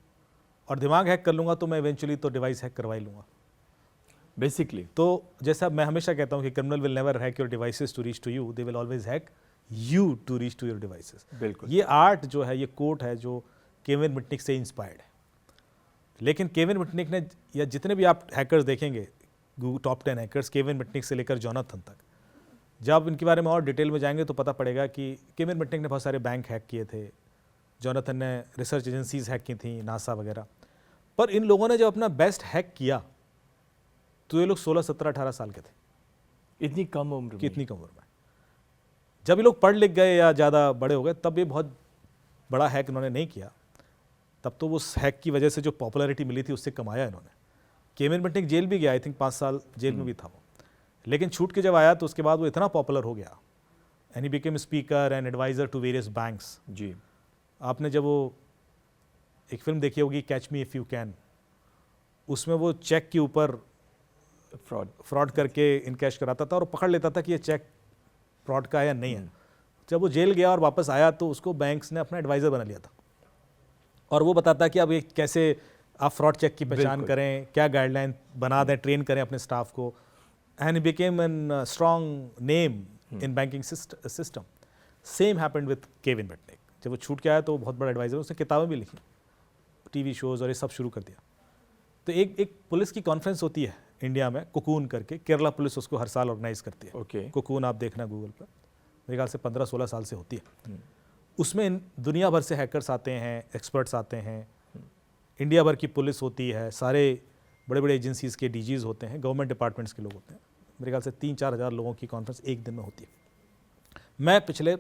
और दिमाग हैक कर लूँगा तो मैं इवेंचुअली तो डिवाइस हैक करवा ही लूँगा बेसिकली। तो जैसा मैं हमेशा कहता हूँ कि criminal will never hack your devices to reach to you, they will always hack you to reach to your devices. बिल्कुल। ये आर्ट जो है, ये कोट है जो केविन मैटेनिक से इंस्पायर्ड है। लेकिन केविन मैटेनिक ने, या जितने भी आप हैकर्स देखेंगे टॉप 10 हैकर्स, केविन मैटेनिक से लेकर जोनाथन तक, जब आप इनके बारे में और डिटेल में जाएंगे तो पता पड़ेगा कि केविन मैटेनिक ने बहुत सारे बैंक हैक किए थे, जोनाथन ने रिसर्च एजेंसीज हैक की थी, नासा वगैरह। पर इन लोगों ने जब अपना बेस्ट हैक किया तो ये लोग 16, 17, 18 साल के थे। इतनी कम उम्र में? कितनी कम उम्र में। जब ये लोग पढ़ लिख गए या ज़्यादा बड़े हो गए तब ये बहुत बड़ा हैक इन्होंने नहीं किया। तब तो उस हैक की वजह से जो पॉपुलैरिटी मिली थी उससे कमाया इन्होंने। केविन मैटेनिक जेल भी गया, आई थिंक 5 साल जेल में भी था वो, लेकिन छूट के जब आया तो उसके बाद वो इतना पॉपुलर हो गया and he became speaker and advisor to various banks. जी। आपने जब वो एक फिल्म देखी होगी catch me if you can, उसमें वो चेक के ऊपर फ्रॉड करके इनकैश कराता था और पकड़ लेता था कि ये चेक फ्रॉड का है या नहीं है। जब वो जेल गया और वापस आया तो उसको बैंक्स ने अपना एडवाइज़र बना लिया था और वो बताता है कि अब ये कैसे आप फ्रॉड चेक की पहचान करें, क्या गाइडलाइन बना दें, ट्रेन करें अपने स्टाफ को। And he became an strong name in banking system. Same happened with Kevin Mitnick. जब वो छूट के आया तो वो बहुत बड़ा एडवाइज़र, उसने किताबें भी लिखी, टीवी शोज़ और ये सब शुरू कर दिया। तो एक पुलिस की कॉन्फ्रेंस होती है इंडिया में, कोकून करके, केरला पुलिस उसको हर साल ऑर्गेनाइज करती है। ओके। कोकून आप देखना गूगल पर, मेरे ख्याल से 15-16 साल से होती है। उसमें दुनिया भर से हैकर्स आते हैं, एक्सपर्ट्स आते हैं, इंडिया भर की पुलिस होती है, सारे बड़े बड़े एजेंसीज़ के डीजीज़ होते हैं, गवर्नमेंट डिपार्टमेंट्स के लोग होते हैं। मेरे ख्याल से 3-4 हज़ार लोगों की कॉन्फ्रेंस एक दिन में होती है। मैं पिछले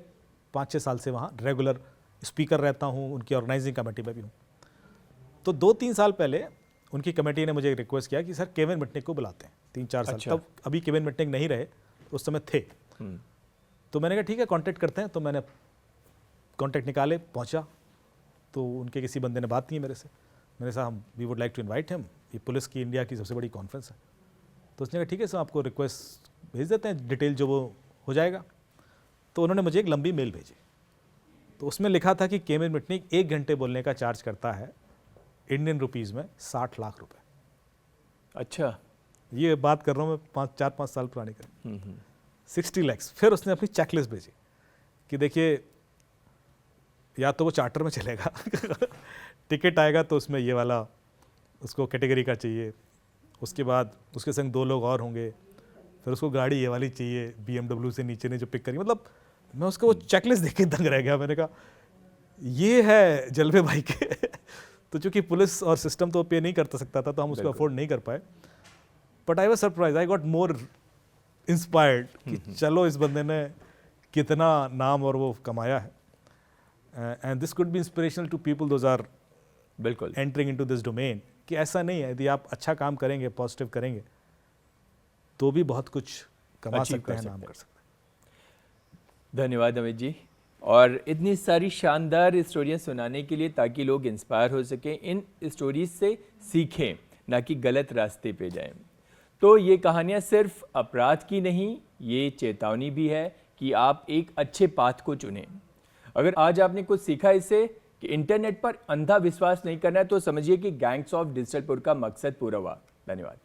5-6 साल से वहाँ रेगुलर स्पीकर रहता हूँ, उनकी ऑर्गेनाइजिंग कमेटी में भी हूँ। तो 2-3 साल पहले उनकी कमेटी ने मुझे रिक्वेस्ट किया कि सर केविन मैटेनिक को बुलाते हैं। 3-4 साल अच्छा। तब अभी केविन मैटेनिक नहीं रहे, उस समय थे। तो मैंने कहा ठीक है कॉन्टेक्ट करते हैं। तो मैंने कॉन्टेक्ट निकाले, पहुंचा तो उनके किसी बंदे ने बात की मेरे से। मैंने कहा हम we would like to invite him, ये पुलिस की इंडिया की सबसे बड़ी कॉन्फ्रेंस है। तो उसने कहा ठीक है सर, आपको रिक्वेस्ट भेज देते हैं, डिटेल जो वो हो जाएगा। तो उन्होंने मुझे एक लंबी मेल भेजी। तो उसमें लिखा था कि केविन मैटेनिक 1 घंटे बोलने का चार्ज करता है इंडियन रुपीज़ में 60 लाख रुपए। अच्छा। ये बात कर रहा हूँ मैं 4-5 साल पुरानी कर 60 लैक्स। फिर उसने अपनी चेकलिस्ट भेजी कि देखिए या तो वो चार्टर में चलेगा टिकट आएगा तो उसमें ये वाला उसको कैटेगरी का चाहिए, उसके बाद उसके संग 2 लोग और होंगे, फिर उसको गाड़ी ये वाली चाहिए BMW से नीचे ने जो पिक करी। मतलब मैं उसको वो चेकलिस्ट देख के दंग रह गया। मैंने कहा ये है जलवे भाई के तो चूंकि पुलिस और सिस्टम तो पे नहीं कर सकता था तो हम उसको अफोर्ड नहीं कर पाए। But I was surprise, I got more inspired कि चलो इस बंदे ने कितना नाम और वो कमाया है। And this could be inspirational to people those are बिल्कुल एंटरिंग इनटू दिस डोमेन, कि ऐसा नहीं है, यदि आप अच्छा काम करेंगे, पॉजिटिव करेंगे तो भी बहुत कुछ कमा सकते हैं, नाम कर सकते हैं। धन्यवाद अमित जी, और इतनी सारी शानदार स्टोरियाँ सुनाने के लिए, ताकि लोग इंस्पायर हो सकें, इन स्टोरीज से सीखें, ना कि गलत रास्ते पे जाएं। तो ये कहानियाँ सिर्फ अपराध की नहीं, ये चेतावनी भी है कि आप एक अच्छे पाथ को चुनें। अगर आज आपने कुछ सीखा इससे कि इंटरनेट पर अंधा विश्वास नहीं करना है, तो समझिए कि गैंग्स ऑफ डिजिटलपुर का मकसद पूरा हुआ। धन्यवाद।